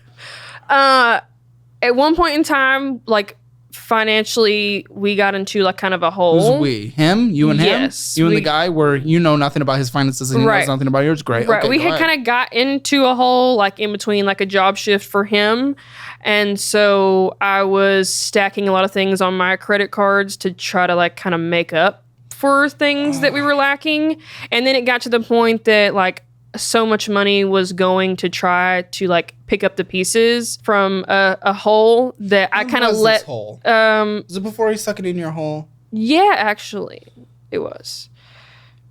At one point in time, like financially, we got into like kind of a hole. Who's we? Him? You and him? Yes, you and the guy where you know nothing about his finances and he knows nothing about yours? Great. Right. Okay, we had kind of got into a hole like in between like a job shift for him. And so I was stacking a lot of things on my credit cards to try to like kind of make up for things that we were lacking. And then it got to the point that like so much money was going to try to like pick up the pieces from a hole that I kind of let. Hole? Was it before he stuck it in your hole? Yeah, actually, it was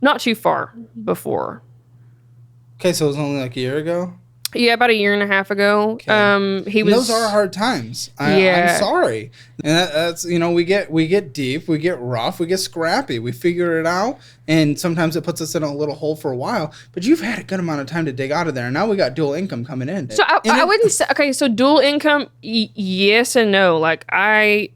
not too far before. Okay, so it was only like a year ago. Yeah, about a year and a half ago. Okay. He was. Those are hard times. I'm sorry. And that's we get deep, we get rough, we get scrappy, we figure it out, and sometimes it puts us in a little hole for a while. But you've had a good amount of time to dig out of there, and now we got dual income coming in. So I wouldn't say okay. So dual income, yes and no. Like I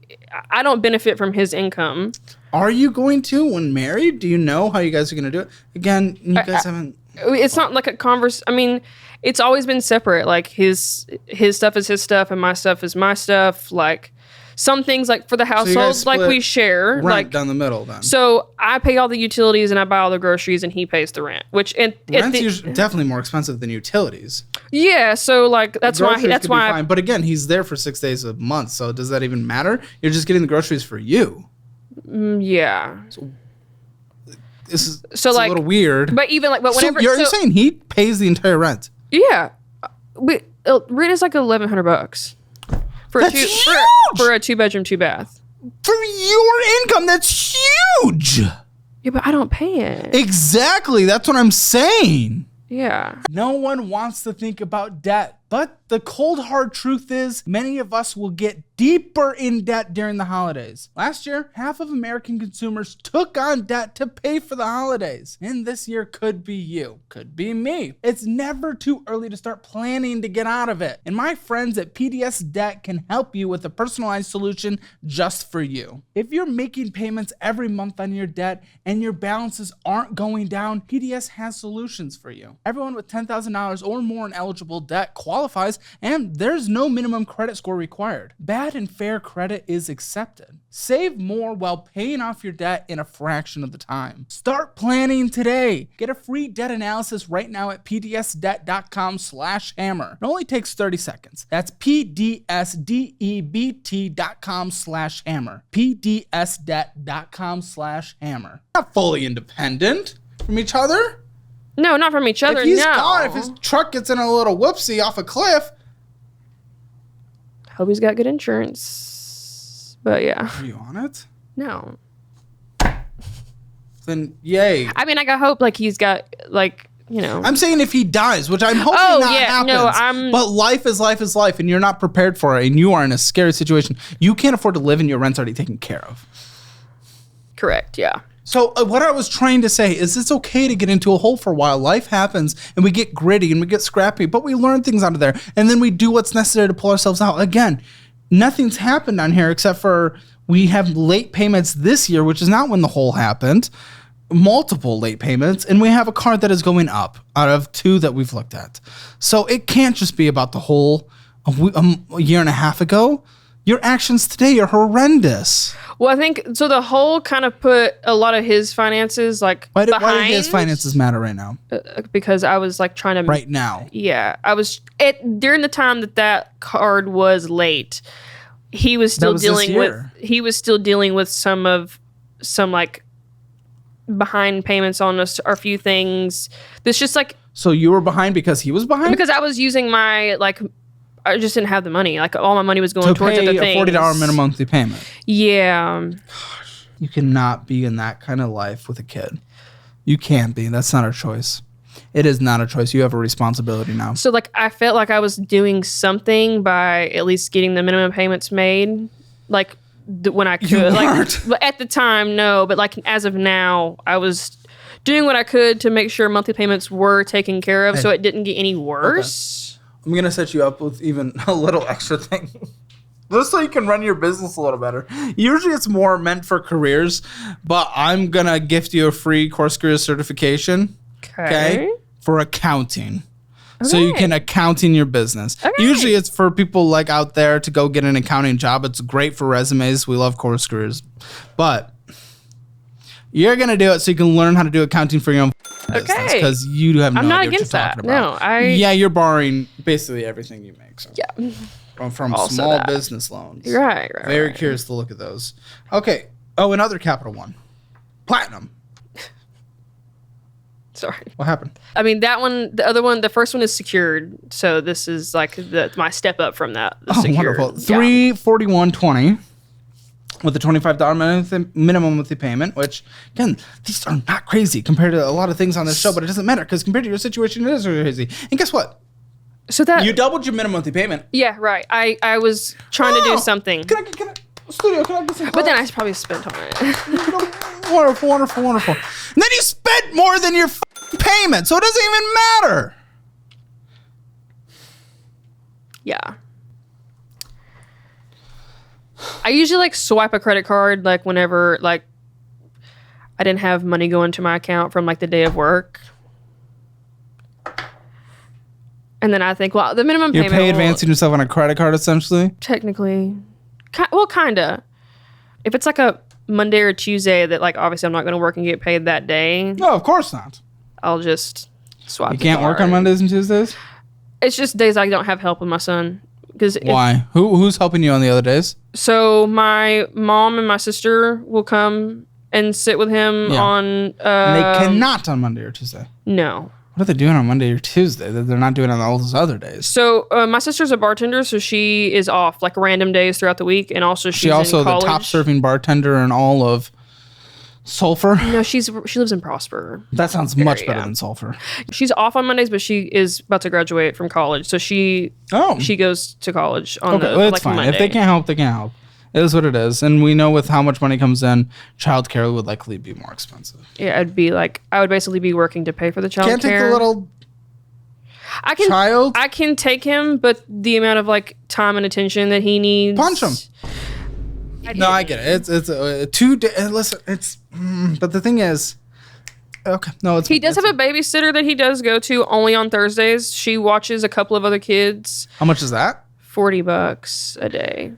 don't benefit from his income. Are you going to when married? Do you know how you guys are going to do it? Again, you guys haven't. It's not like a converse. I mean, it's always been separate. Like his stuff is his stuff and my stuff is my stuff. Like some things like for the household, like we share. Rent like down the middle then. So I pay all the utilities and I buy all the groceries and he pays the rent. Which rent's definitely more expensive than utilities. Yeah, so like that's why fine. But again, he's there for 6 days a month. So does that even matter? You're just getting the groceries for you. Yeah. This is a little weird. But even like, but whenever you're saying he pays the entire rent. Yeah, rent is like $1,100 for that's huge! For a 2-bedroom, 2-bath. For your income, that's huge. Yeah, but I don't pay it. Exactly, that's what I'm saying. Yeah. No one wants to think about debt, but the cold hard truth is many of us will get deeper in debt during the holidays. Last year, half of American consumers took on debt to pay for the holidays. And this year could be you, could be me. It's never too early to start planning to get out of it. And my friends at PDS Debt can help you with a personalized solution just for you. If you're making payments every month on your debt and your balances aren't going down, PDS has solutions for you. Everyone with $10,000 or more in eligible debt qualifies, and there's no minimum credit score required. Bad and fair credit is accepted. Save more while paying off your debt in a fraction of the time. Start planning today. Get a free debt analysis right now at pdsdebt.com/hammer. It only takes 30 seconds. That's pdsdebt.com/hammer. pdsdebt.com/hammer. Not fully independent from each other. No, not from each other. If he's gone, if his truck gets in a little whoopsie off a cliff. Hope he's got good insurance. But yeah. Are you on it? No. Then yay. I mean, I hope like he's got like, you know. I'm saying if he dies, which I'm hoping happens. No, but life is life, and you're not prepared for it, and you are in a scary situation. You can't afford to live, and your rent's already taken care of. Correct, yeah. So what I was trying to say is it's okay to get into a hole for a while. Life happens and we get gritty and we get scrappy, but we learn things out of there. And then we do what's necessary to pull ourselves out. Again, nothing's happened on here except for we have late payments this year, which is not when the hole happened. Multiple late payments. And we have a card that is going up out of 2 that we've looked at. So it can't just be about the hole a year and a half ago. Your actions today are horrendous. Well, I think so. The whole kind of put a lot of his finances like behind. Why do his finances matter right now? Because I was like trying to right now. Yeah, I was during the time that card was late. He was still dealing with some like behind payments on a few things. This just like. So you were behind because he was behind? Because I was using my like. I just didn't have the money. Like all my money was going towards other things. To pay a $40 minimum monthly payment. Yeah. Gosh, you cannot be in that kind of life with a kid. You can't be. That's not our choice. It is not a choice. You have a responsibility now. So like I felt like I was doing something by at least getting the minimum payments made. Like when I could. You weren't. Like at the time, no. But like as of now, I was doing what I could to make sure monthly payments were taken care of so it didn't get any worse. Okay. I'm going to set you up with even a little extra thing. Just so you can run your business a little better. Usually it's more meant for careers, but I'm going to gift you a free Course Careers certification. Okay. For accounting. Okay. So you can account in your business. Okay. Usually it's for people like out there to go get an accounting job. It's great for resumes. We love Course Careers. But you're going to do it so you can learn how to do accounting for your own business. Because you have no idea what you're talking about. No, yeah, you're borrowing basically everything you make. So. Yeah. From small business loans. Right. Very curious to look at those. Okay. Oh, another Capital One. Platinum. Sorry. What happened? I mean, that one, the other one, the first one is secured. So this is like my step up from that. Secured. Wonderful. $341.20 with a $25 minimum monthly payment, which, again, these are not crazy compared to a lot of things on this show, but it doesn't matter because compared to your situation, it is crazy. And guess what? So that you doubled your minimum monthly payment. Yeah, right. I was trying to do something. Can I studio? Can I get some? But then I probably spent on it. Wonderful. And then you spent more than your payment, so it doesn't even matter. Yeah. I usually like swipe a credit card like whenever like I didn't have money going to my account from like the day of work. And then I think, well, the minimum payment. You're advancing yourself on a credit card, essentially? Technically. Well, kind of. If it's like a Monday or Tuesday that, like, obviously I'm not going to work and get paid that day. No, of course not. I'll just swap. You can't work on Mondays and Tuesdays? It's just days I don't have help with my son. Why? Who's helping you on the other days? So my mom and my sister will come and sit with him on... and they cannot on Monday or Tuesday? No. What are they doing on Monday or Tuesday that they're not doing on all those other days? So my sister's a bartender, so she is off like random days throughout the week, and also she's also in college. The top serving bartender in all of Sulphur. No, she lives in Prosper. That sounds much better than Sulphur. She's off on Mondays, but she is about to graduate from college, so she goes to college on it's fine. Monday. If they can't help, they can't help. It is what it is. And we know with how much money comes in, childcare would likely be more expensive. Yeah, I would basically be working to pay for the childcare. Can't take the little child? I can take him, but the amount of like time and attention that he needs. Punch him. No, I get it. It's 2 days. Listen, but the thing is, okay, no, he does have a babysitter that he does go to only on Thursdays. She watches a couple of other kids. How much is that? $40 a day.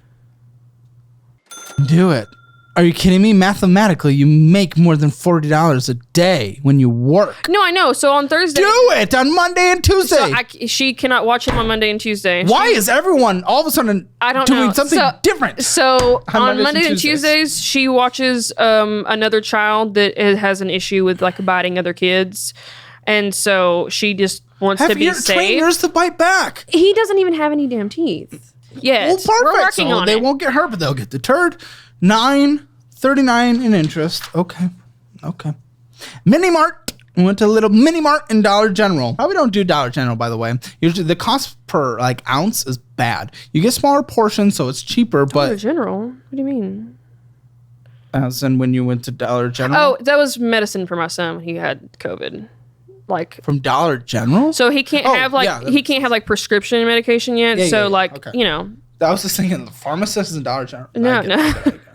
Do it. Are you kidding me? Mathematically, you make more than $40 a day when you work. No, I know. So on Thursday. Do it on Monday and Tuesday. So she cannot watch him on Monday and Tuesday. Why is everyone all of a sudden doing something different? So on Mondays and Tuesdays, she watches another child that has an issue with like biting other kids. And so she just wants to be safe. 20 years to bite back. He doesn't even have any damn teeth. Yeah, well, perfect. We're working on they it. Won't get hurt, but they'll get deterred. $9.39 in interest. Okay. Mini Mart. We went to a little Mini Mart and Dollar General. Probably don't do Dollar General, by the way. Usually the cost per like ounce is bad. You get smaller portions, so it's cheaper. Dollar General? What do you mean? As in when you went to Dollar General? Oh, that was medicine for my son when he had COVID. Like from Dollar General? So he can't have prescription medication yet. You know. I was just thinking the pharmacist is in Dollar General. No.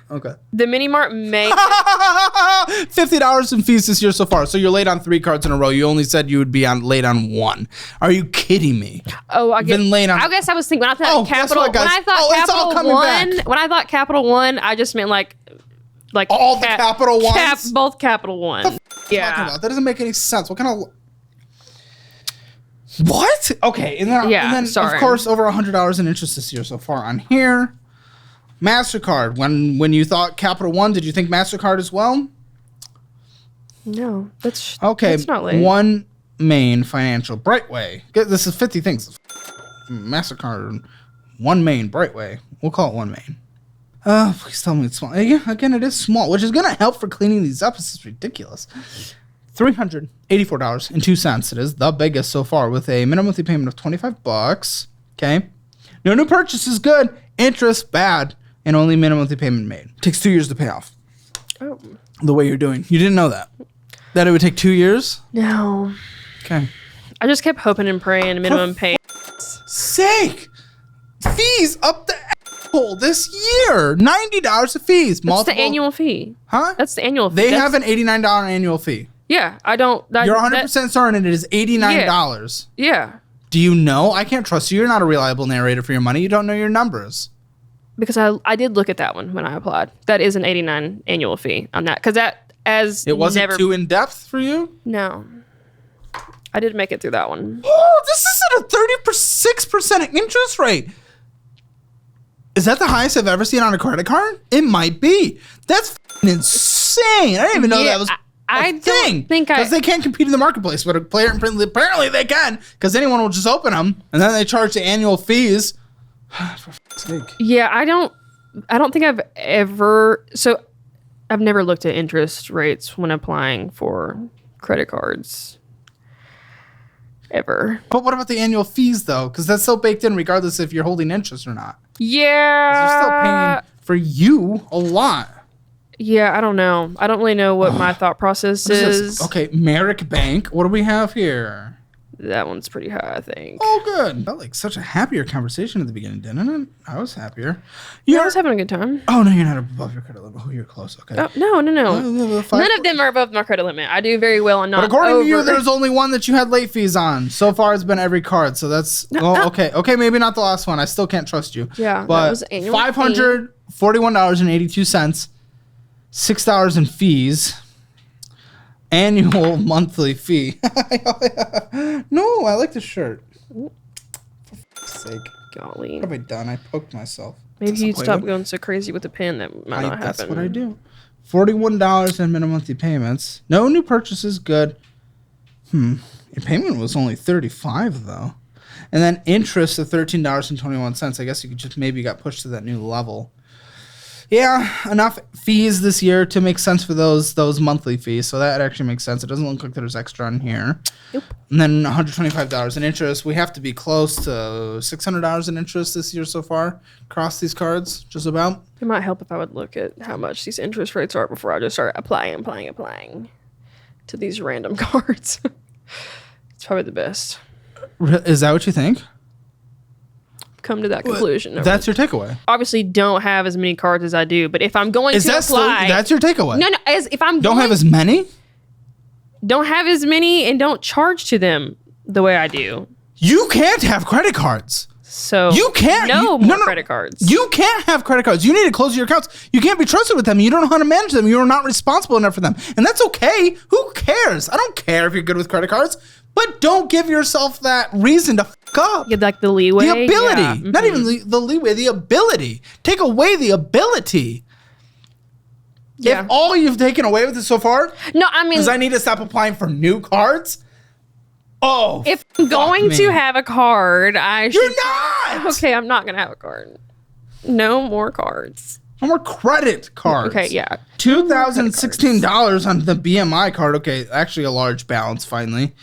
Okay. The Mini Mart may $50 in fees this year so far. So you're late on 3 cards in a row. You only said you would be late on 1. Are you kidding me? Oh, I guess I was thinking when I thought Capital One, I just meant like all the Capital Ones. Both Capital One. Yeah. That doesn't make any sense. What kind of what? Okay, and then of course over $100 in interest this year so far on here. MasterCard. When you thought Capital One, did you think MasterCard as well? No, that's not late. One Main Financial Brightway. This is 50 things. MasterCard. One Main Brightway. We'll call it One Main. Please tell me it's small. Again, it is small, which is going to help for cleaning these up. This is ridiculous. $384.02. It is the biggest so far with a minimum monthly payment of $25. Okay. No new purchase is good. Interest bad. And only minimum monthly payment made. Takes 2 years to pay off. Oh. The way you're doing. You didn't know that? That it would take 2 years? No. Okay. I just kept hoping and praying minimum pay. Sake! Fees up the this year. $90 of fees. That's the annual fee. Huh? That's the annual fee. They have an $89 annual fee. Yeah, I don't. You're 100% certain it is $89. Yeah. Do you know? I can't trust you. You're not a reliable narrator for your money. You don't know your numbers. Because I did look at that one when I applied. That is an $89 annual fee on that. Because it wasn't too in depth for you. No, I did make it through that one. Oh, this is at a 36% interest rate. Is that the highest I've ever seen on a credit card? It might be. That's insane. I didn't even know that was I a thing. Don't think because they can't compete in the marketplace, but apparently they can, because anyone will just open them, and then they charge the annual fees. For sake. Yeah, I don't think I've never looked at interest rates when applying for credit cards. Ever. But what about the annual fees, though? Because that's still baked in regardless if you're holding interest or not. Yeah. You're still paying for you a lot. Yeah, I don't know. I don't really know what my thought process is. Okay, Merrick Bank. What do we have here? That one's pretty high, I think. Oh, good. Felt like such a happier conversation at the beginning, didn't it? I was happier. Yeah, I was having a good time. Oh, no, you're not above your credit limit. Oh, you're close. Okay. Oh, no. None of them are above my credit limit. I do very well on not. But according to you, there's only one that you had late fees on. So far, it's been every card. So that's okay. Okay, maybe not the last one. I still can't trust you. Yeah, but that was annual $541.82, $6 in fees. Annual monthly fee. No, I like the shirt. For f***'s sake. Golly. What have I done? I poked myself. Maybe you'd stop going so crazy with the pen. That might not happen. That's what I do. $41 in minimum monthly payments. No new purchases. Good. Your payment was only $35 though. And then interest of $13.21. I guess you could just maybe got pushed to that new level. Yeah, enough fees this year to make sense for those monthly fees. So that actually makes sense. It doesn't look like there's extra on here. Nope. And then $125 in interest. We have to be close to $600 in interest this year so far across these cards, just about. It might help if I would look at how much these interest rates are before I just start applying to these random cards. It's probably the best. Is that what you think? Come to that conclusion. That's your takeaway. Obviously, don't have as many cards as I do, but if I'm going to apply, that's your takeaway. No. If I'm don't have as many, don't have as many, and don't charge to them the way I do. You can't have credit cards. So you can't. No credit cards. You can't have credit cards. You need to close your accounts. You can't be trusted with them. You don't know how to manage them. You are not responsible enough for them, and that's okay. Who cares? I don't care if you're good with credit cards. But don't give yourself that reason to fuck up. Yeah, like the leeway. The ability. Yeah. Not even the leeway, the ability. Take away the ability. Yeah. If all you've taken away with it so far, no, I mean, because I need to stop applying for new cards. Oh, if I'm going to have a card, I should. You're not. Okay, I'm not gonna have a card. No more cards. No more credit cards. Okay, yeah. $2,016 on the BMI card. Okay, actually a large balance finally.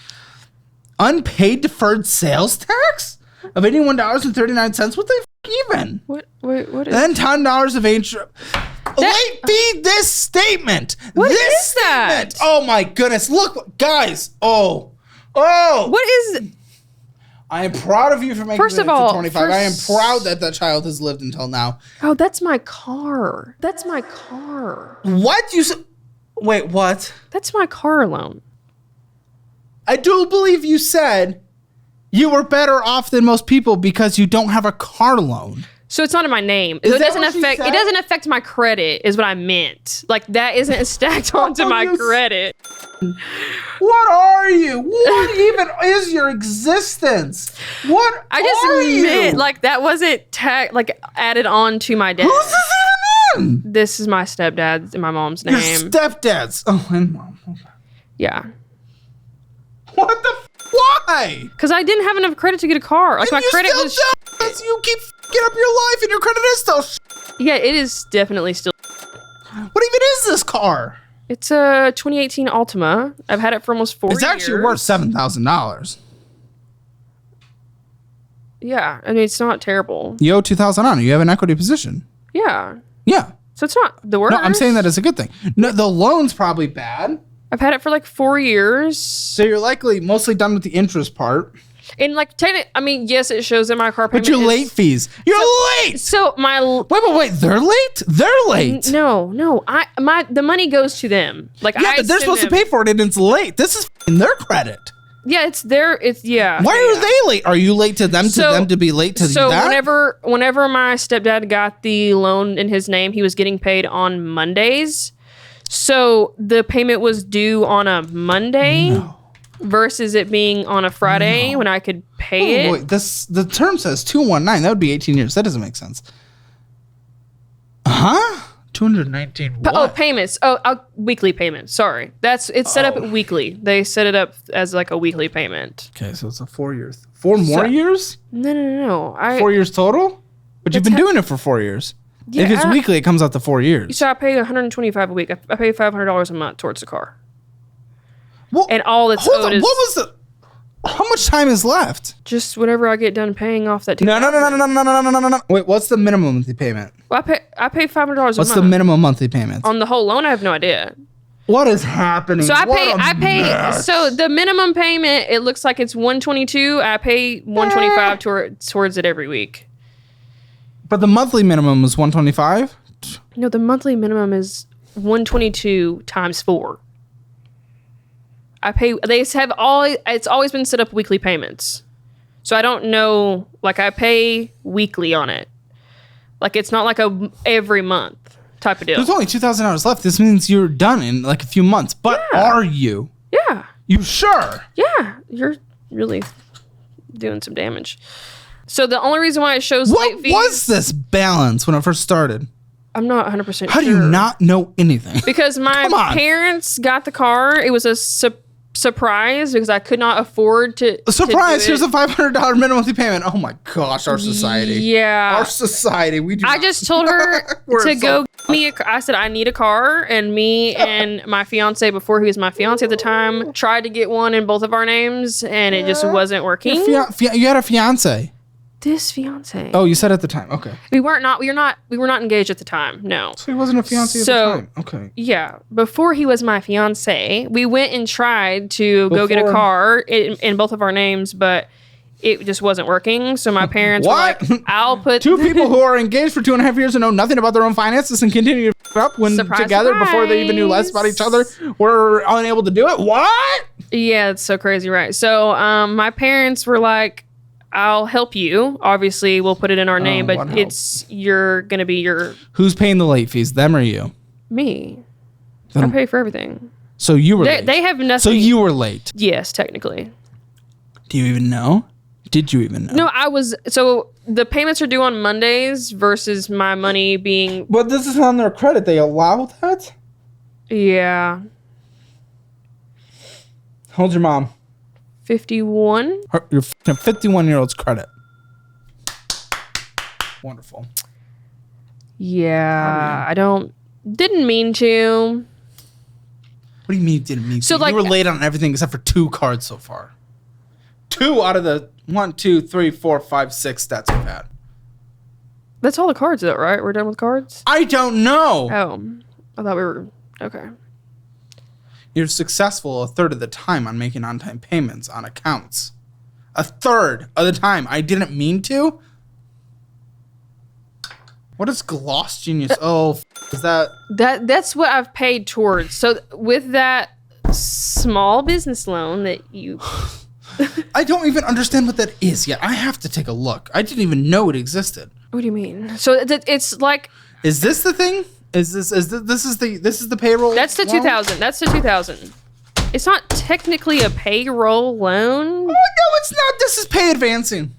Unpaid deferred sales tax of $81.39. What the even? What is? Then $10 of interest. Wait, read this statement. What this is statement. that? Oh my goodness! Look, guys. Oh. What is? I am proud of you for making First it of all, to 25. I am proud that child has lived until now. Oh, that's my car. That's my car. What you? Wait, what? That's my car loan. I do believe you said you were better off than most people because you don't have a car loan. So it's not in my name. It doesn't affect my credit is what I meant. Like that isn't stacked onto my credit. What are you? What even is your existence? What I just meant like that wasn't added on to my dad. Who's this even in? This is my stepdad's and my mom's name. Your stepdad's. Oh, and mom. Okay. Yeah. What the? Why? Because I didn't have enough credit to get a car. Like my credit was. You keep f***ing up your life, and your credit is still. Yeah, it is definitely still. What even is this car? It's a 2018 Altima. I've had it for almost 4 years. It's actually worth $7,000. Yeah, I mean it's not terrible. You owe $2,000 on it. You have an equity position. Yeah. Yeah. So it's not the worst. No, I'm saying that as a good thing. No, the loan's probably bad. I've had it for like 4 years. So you're likely mostly done with the interest part. And like, I mean, yes, it shows in my car payment. But your late fees. You're late. So my wait. They're late. They're late. No. The money goes to them. Like, yeah, but they're supposed to pay for it, and it's late. This is their credit. Yeah, it's their. It's yeah. Why are they late? Are you late to them? To them to be late to that? So whenever my stepdad got the loan in his name, he was getting paid on Mondays. So the payment was due on a Monday. No. Versus it being on a Friday when I could pay it. Wait, the term says 219. That would be 18 years. That doesn't make sense. Huh? 219. What? Payments. Weekly payments. Sorry, it's set up weekly. They set it up as like a weekly payment. Okay, so it's a 4 years. 4 more years? No. 4 years total? But you've been doing it for 4 years. Yeah, if it's weekly, it comes out to 4 years. So I pay $125 a week. I pay $500 a month towards the car. Well, and all that's owed is... What was how much time is left? Just whenever I get done paying off that... No. Wait, what's the minimum monthly payment? Well, I pay $500 a month. What's the minimum monthly payment? On the whole loan, I have no idea. What is happening? So I pay. So the minimum payment, it looks like it's $122. I pay $125 towards it every week. But the monthly minimum is $125? No, the monthly minimum is $122 times 4. I pay. It's always been set up weekly payments, so I don't know. Like I pay weekly on it. Like it's not like a every month type of deal. There's only 2,000 hours left. This means you're done in like a few months. But are you? Yeah. You sure? Yeah. You're really doing some damage. So the only reason why it shows late fees. What was this balance when it first started? I'm not 100% sure. How do you not know anything? Because my parents got the car. It was a surprise because I could not afford to. Surprise! Here's a $500 minimum monthly payment. Oh my gosh, our society. Yeah, our society. I just told her to go get me I said I need a car, and me and my fiance, before he was my fiance at the time, tried to get one in both of our names, and it just wasn't working. You had a fiance. This fiance. Oh, you said at the time. Okay. We were not engaged at the time. No. So he wasn't a fiance at the time. Okay. Yeah. Before he was my fiance, we went and tried to go get a car in both of our names, but it just wasn't working. So my parents were like, I'll put... Two people who are engaged for 2.5 years and know nothing about their own finances and continue to f up when together before they even knew less about each other were unable to do it. What? Yeah, it's so crazy, right? So my parents were like, I'll help you. Obviously, we'll put it in our name, but you're going to be your... Who's paying the late fees, them or you? Me. I pay for everything. So you were late. They have nothing. So you were late? Yes, technically. Do you even know? Did you even know? No, I was... So the payments are due on Mondays versus my money being... But this is on their credit. They allow that? Yeah. How old's your mom? 51. Your 51-year-old's credit. Wonderful. Yeah, didn't mean to. What do you mean didn't mean to? You were late on everything except for 2 cards so far. 2 out of the 1, 2, 3, 4, 5, 6 stats we've had. That's all the cards though, right? We're done with cards? I don't know. Oh, I thought we were... Okay. You're successful a third of the time on making on-time payments on accounts. A third of the time. I didn't mean to. What is Gloss Genius? Is that... That's what I've paid towards. So with that small business loan that you... I don't even understand what that is yet. I have to take a look. I didn't even know it existed. What do you mean? So it's like... Is this the thing? This is the payroll? That's the 2,000. That's the 2,000. It's not technically a payroll loan. Oh, no, it's not. This is pay advancing.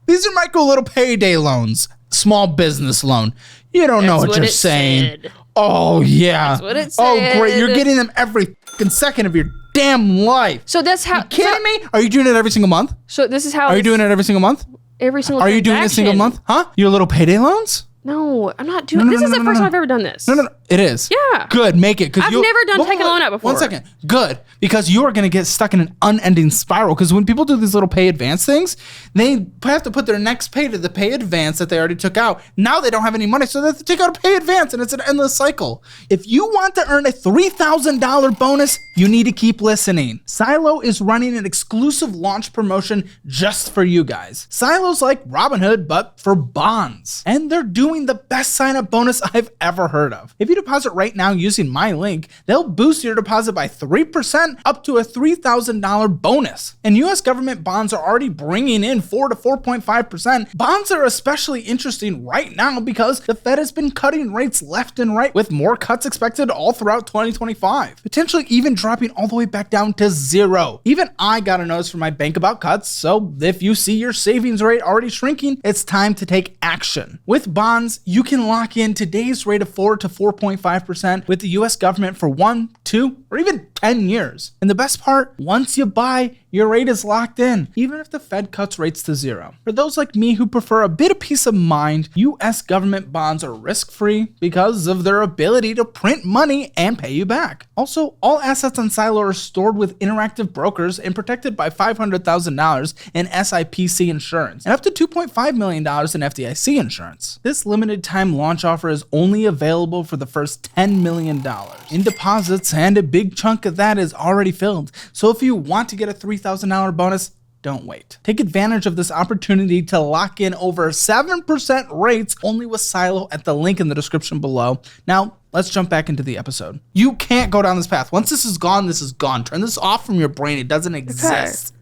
These are micro little payday loans. Small business loan. You don't know what you're saying. Said. Oh, yeah. That's what it said. Oh, great. You're getting them every fucking second of your damn life. So that's how... Are you kidding me? Are you doing it every single month? So this is how... Are you doing it every single month? Every single Are you doing it a single month? Huh? Your little payday loans? No, I'm not doing. This is the first time I've ever done this. No. It is. Yeah. Good. Make it. I've never done take a loan out before. 1 second. Good. Because you are going to get stuck in an unending spiral. Because when people do these little pay advance things, they have to put their next pay to the pay advance that they already took out. Now they don't have any money, so they have to take out a pay advance, and it's an endless cycle. If you want to earn a $3,000 bonus, you need to keep listening. Silo is running an exclusive launch promotion just for you guys. Silo's like Robinhood, but for bonds. And they're doing the best sign-up bonus I've ever heard of. If you deposit right now using my link, they'll boost your deposit by 3% up to a $3,000 bonus. And US government bonds are already bringing in 4 to 4.5%. Bonds are especially interesting right now because the Fed has been cutting rates left and right, with more cuts expected all throughout 2025, potentially even dropping all the way back down to 0. Even I got a notice from my bank about cuts, so if you see your savings rate already shrinking, it's time to take action. With bonds, you can lock in today's rate of 4 to 4.5% with the US government for 1, 2, or even 10 years. And the best part, once you buy, your rate is locked in, even if the Fed cuts rates to 0. For those like me who prefer a bit of peace of mind, US government bonds are risk-free because of their ability to print money and pay you back. Also, all assets on Silo are stored with Interactive Brokers and protected by $500,000 in SIPC insurance and up to $2.5 million in FDIC insurance. This limited time launch offer is only available for the first $10 million in deposits, and a big chunk of that is already filled. So if you want to get a $3,000 bonus, don't wait. Take advantage of this opportunity to lock in over 7% rates only with Silo at the link in the description below. Now, let's jump back into the episode. You can't go down this path. Once this is gone, this is gone. Turn this off from your brain. It doesn't exist.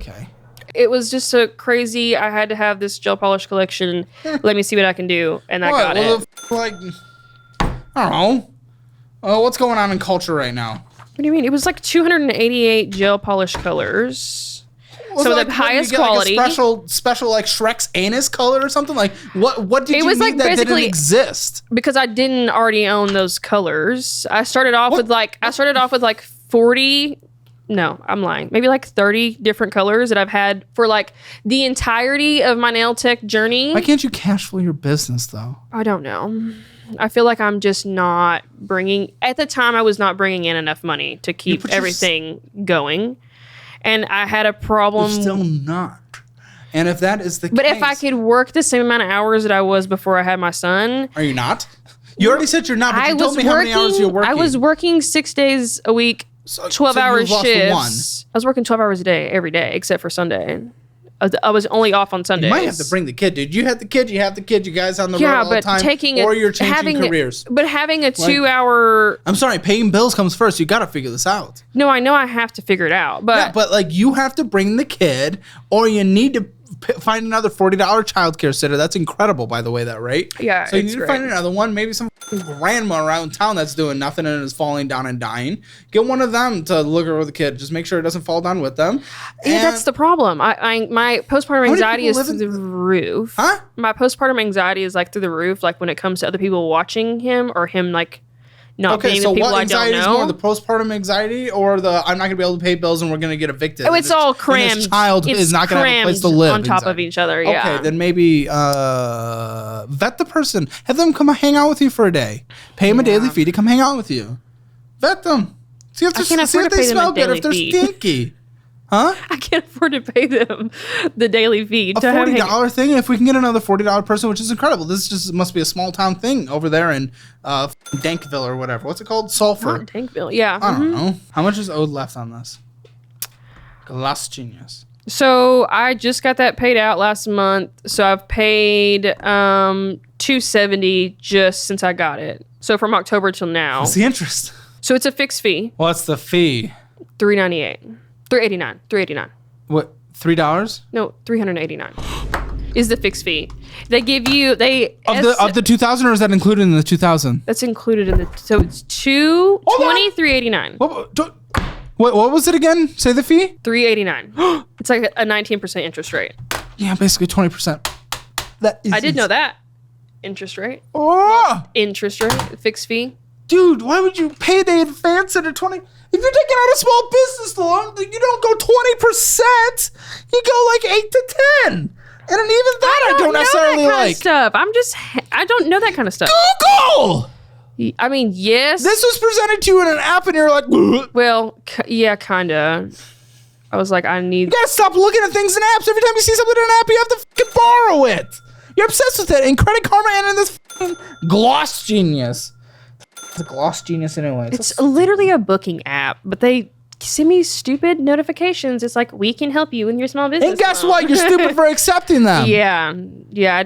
Okay. It was just a crazy, I had to have this gel polish collection. Let me see what I can do. And I got it. Like, I don't know. What's going on in culture right now? What do you mean? It was like 288 gel polish colors. So the highest quality. Like special like Shrek's anus color or something? Like what did you need that didn't exist? Because I didn't already own those colors. I started off with like 40. No, I'm lying. Maybe like 30 different colors that I've had for like the entirety of my nail tech journey. Why can't you cash flow your business though? I don't know. I feel like I'm just not bringing, at the time I was not bringing in enough money to keep everything going. And I had a problem. You're still not. And if that is the case. But if I could work the same amount of hours that I was before I had my son. Are you not? You already said you're not, but you told me how many hours you're working. I was working 6 days a week, 12-hour shifts. I was working 12 hours a day, every day, except for Sunday. I was only off on Sundays. You might have to bring the kid, dude. You have the kid. You guys on the road all the time. Or you're changing careers. But having a 2-hour... I'm sorry, paying bills comes first. You got to figure this out. No, I know I have to figure it out. But yeah, but like you have to bring the kid, or you need to find another $40 childcare sitter. That's incredible, by the way, that rate. Yeah, so you need to find another one. Maybe some grandma around town that's doing nothing and is falling down and dying. Get one of them to look over the kid. Just make sure it doesn't fall down with them. Yeah, that's the problem. My postpartum anxiety is through the roof. Huh? My postpartum anxiety is like through the roof. Like when it comes to other people watching him or him like not being with people I don't know. Okay, so what anxiety is more, the postpartum anxiety or the I'm not going to be able to pay bills and we're going to get evicted? Oh, it's all crammed. This child is not going to have a place to live on top of each other, yeah. Okay, then maybe vet the person. Have them come hang out with you for a day. Pay them a daily fee to come hang out with you. Vet them. See if they smell good, if they're stinky. Huh? I can't afford to pay them the daily fee. A $40 thing? If we can get another $40 person, which is incredible. This just must be a small town thing over there in Dankville or whatever. What's it called? Sulphur. Not Dankville, yeah. I don't know. How much is owed left on this? Glass genius. So I just got that paid out last month. So I've paid $270 just since I got it. So from October till now. What's the interest? So it's a fixed fee. What's the fee? $398. $389. What? $3? No, $389 is the fixed fee. They give you of the 2,000, or is that included in the 2,000? That's included in the. So it's $389. What was it again? Say the fee. $389. It's like a 19% interest rate. Yeah, basically 20%. That is. I did know that interest rate. Oh, interest rate, fixed fee. Dude, why would you pay the advance at a 20? If you're taking out a small business loan, you don't go 20%. You go like 8 to 10. And even that I don't necessarily know that kind like. of stuff. I don't know that kind of stuff. Google! I mean, yes. This was presented to you in an app and you're like, "Ugh." Well, yeah, kind of. I was like, You gotta stop looking at things in apps. Every time you see something in an app, you have to fucking borrow it. You're obsessed with it in Credit Karma and in this fucking Gloss Genius. The Gloss Genius anyways. It's literally a booking app, but they send me stupid notifications. It's like, we can help you in your small business. And guess what? You're stupid for accepting them. Yeah.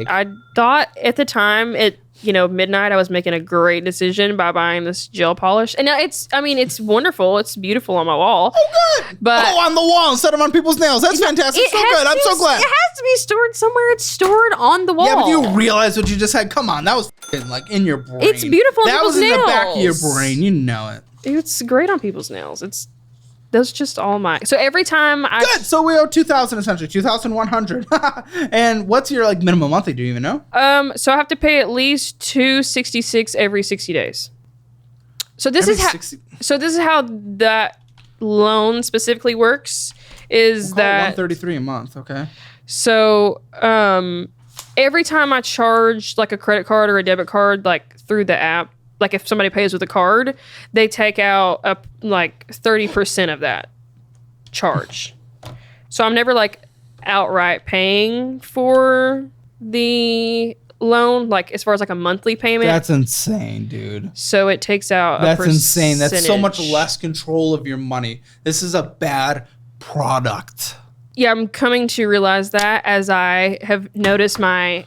I thought at the time at midnight I was making a great decision by buying this gel polish, and now it's wonderful. It's beautiful on my wall. Oh, good. But on the wall instead of on people's nails. That's fantastic. So good. I'm so glad. It has to be stored somewhere. It's stored on the wall. Yeah, but you realize what you just had. Come on, that was like in your brain. It's beautiful on people's nails. That was in the back of your brain. You know it. It's great on people's nails. That's just all my. So every time I. Good. So we owe 2,000 essentially, 2,100. And what's your like minimum monthly? Do you even know? So I have to pay at least $266 every 60 days. So this is how that loan specifically works. Is that $133 a month? Okay. So every time I charge like a credit card or a debit card like through the app. Like if somebody pays with a card, they take out like 30% of that charge. So I'm never like outright paying for the loan, like as far as like a monthly payment. That's insane, dude. So it takes out That's insane. That's so much less control of your money. This is a bad product. Yeah, I'm coming to realize that as I have noticed my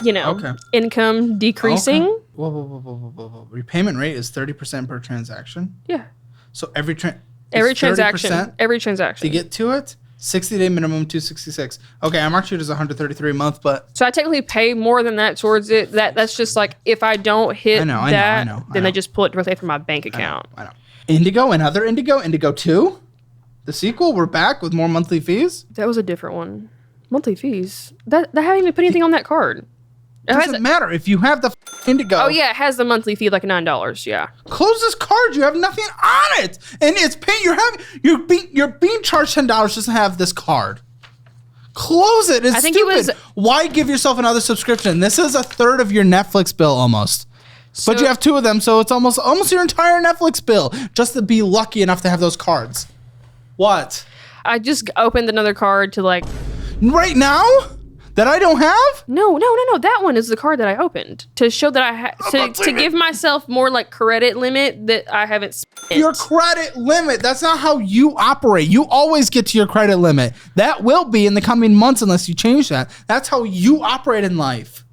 income decreasing. Okay. Whoa. Repayment rate is 30% per transaction? Yeah. So every transaction to get to it, 60-day minimum, 266. Okay, I marked you as 133 a month, but so I technically pay more than that towards it. That's just like if I don't hit I know. They just pull it directly from my bank account. I know. Indigo, another Indigo 2? The sequel, we're back with more monthly fees? That was a different one. Monthly fees? That haven't even put anything on that card. It doesn't matter if you have the Indigo. Oh yeah, it has the monthly fee like $9. Yeah. Close this card. You have nothing on it, and it's paying. You're being charged $10 just to have this card. Close it. It's stupid. Why give yourself another subscription? This is a third of your Netflix bill almost. So, but you have 2 of them, so it's almost your entire Netflix bill just to be lucky enough to have those cards. What? I just opened another card to like. Right now? That I don't have? No. That one is the card that I opened to show that I to give myself more like credit limit that I haven't spent. Your credit limit. That's not how you operate. You always get to your credit limit. That will be in the coming months unless you change that. That's how you operate in life.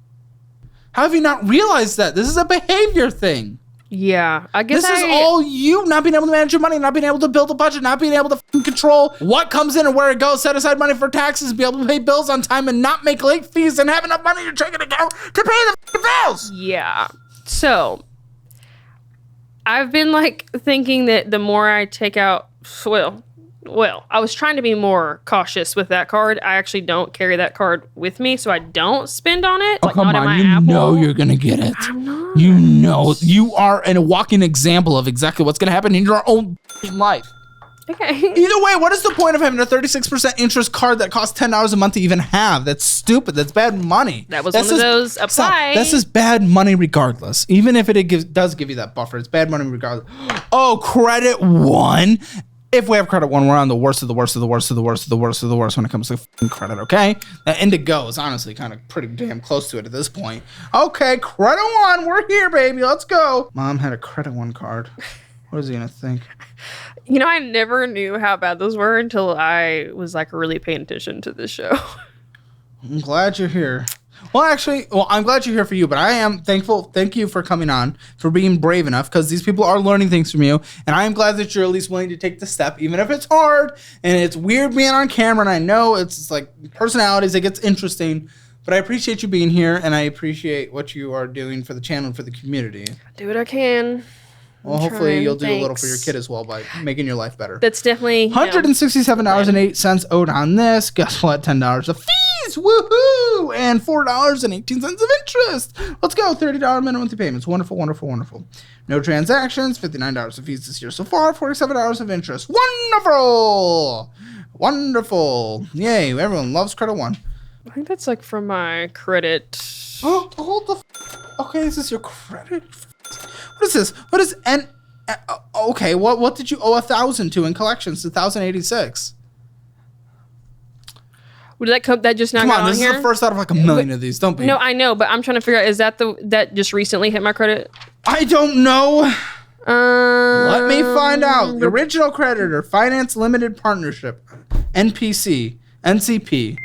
How have you not realized that? This is a behavior thing. Yeah, I guess this is all you not being able to manage your money, not being able to build a budget, not being able to control what comes in and where it goes, set aside money for taxes, be able to pay bills on time and not make late fees and have enough money in your checking account to pay the bills. Yeah. So I've been like thinking that the more I take out, well, I was trying to be more cautious with that card. I actually don't carry that card with me, so I don't spend on it. Oh, like, come not on. in my You Apple. know you're going to get it. I'm not. You know. You are a walking example of exactly what's going to happen in your own life. Okay. Either way, what is the point of having a 36% interest card that costs $10 a month to even have? That's stupid. That's bad money. That was one of those apply. That's just bad money regardless. Even if it does give you that buffer, it's bad money regardless. Oh, credit one. If we have credit one, we're on the worst of the worst of the worst of the worst of the worst of the worst when it comes to credit, okay? That Indigo is honestly kind of pretty damn close to it at this point. Okay, credit one, we're here, baby. Let's go. Mom had a credit one card. What is he gonna think? You know, I never knew how bad those were until I was like really paying attention to this show. I'm glad you're here. Well, I'm glad you're here for you, but I am thankful. Thank you for coming on, for being brave enough, because these people are learning things from you. And I am glad that you're at least willing to take the step, even if it's hard and it's weird being on camera. And I know it's like personalities, it gets interesting, but I appreciate you being here and I appreciate what you are doing for the channel and for the community. Do what I can. Well, hopefully you'll do a little for your kid as well by making your life better. That's definitely $167.08 owed on this. Guess what? $10 of fees. Woohoo! And $4.18 of interest. Let's go. $30 minimum monthly payments. Wonderful, wonderful, wonderful. No transactions. $59 of fees this year so far. $47 of interest. Wonderful. Wonderful. Yay. Everyone loves credit one. I think that's like from my credit. Oh, hold the okay, this is your credit. What is this? What is okay, what did you owe 1,000 to in collections? 1,086. Did that come? That just now Come got on, this here? is the first out of like a million of these. Don't be. No, I know, but I'm trying to figure out, is that that just recently hit my credit? I don't know. Let me find out. The original creditor, Finance Limited Partnership, NCP.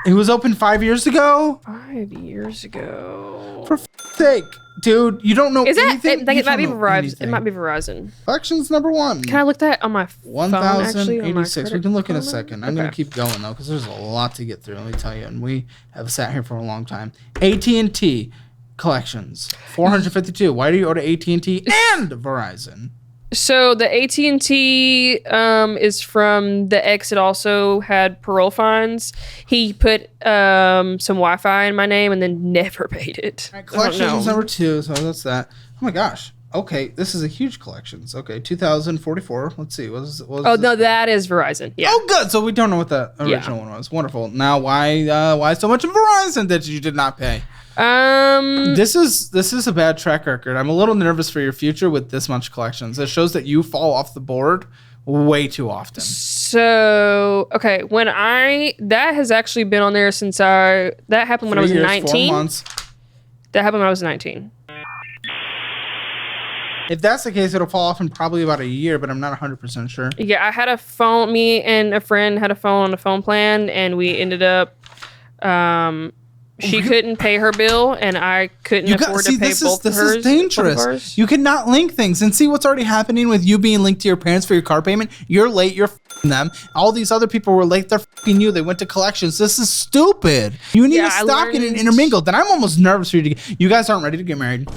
It was open 5 years ago. 5 years ago. For sake, dude, you don't know Is that? anything. It might be Verizon. It might be Verizon. Collections number 1. Can I look that on my phone? 1,086. We can look in a second. I'm gonna keep going though, because there's a lot to get through. Let me tell you, and we have sat here for a long time. AT&T collections 452. Why do you owe to AT&T and Verizon? So the AT&T is from the ex that also had parole fines. He put some Wi-Fi in my name and then never paid it. All right, collections number 2. So that's that. Oh my gosh. Okay, this is a huge collections. Okay, 2,044. Let's see. What is oh no, that is Verizon. Yeah. Oh, good. So we don't know what the original one was. Wonderful. Now, why so much of Verizon that you did not pay? This is a bad track record. I'm a little nervous for your future with this much collections. It shows that you fall off the board way too often. So okay, that has actually been on there since that happened when I was 19. 4 months. That happened when I was 19. If that's the case, it'll fall off in probably about a year, but I'm not 100% sure. Yeah, I had a phone. Me and a friend had a phone on a phone plan, and we ended up. She couldn't pay her bill, and I couldn't afford to pay both of hers. This is dangerous. You cannot link things. And see what's already happening with you being linked to your parents for your car payment. You're late. You're f***ing them. All these other people were late. They're f***ing you. They went to collections. This is stupid. You need to stop getting intermingled. And I'm almost nervous for you to get... You guys aren't ready to get married.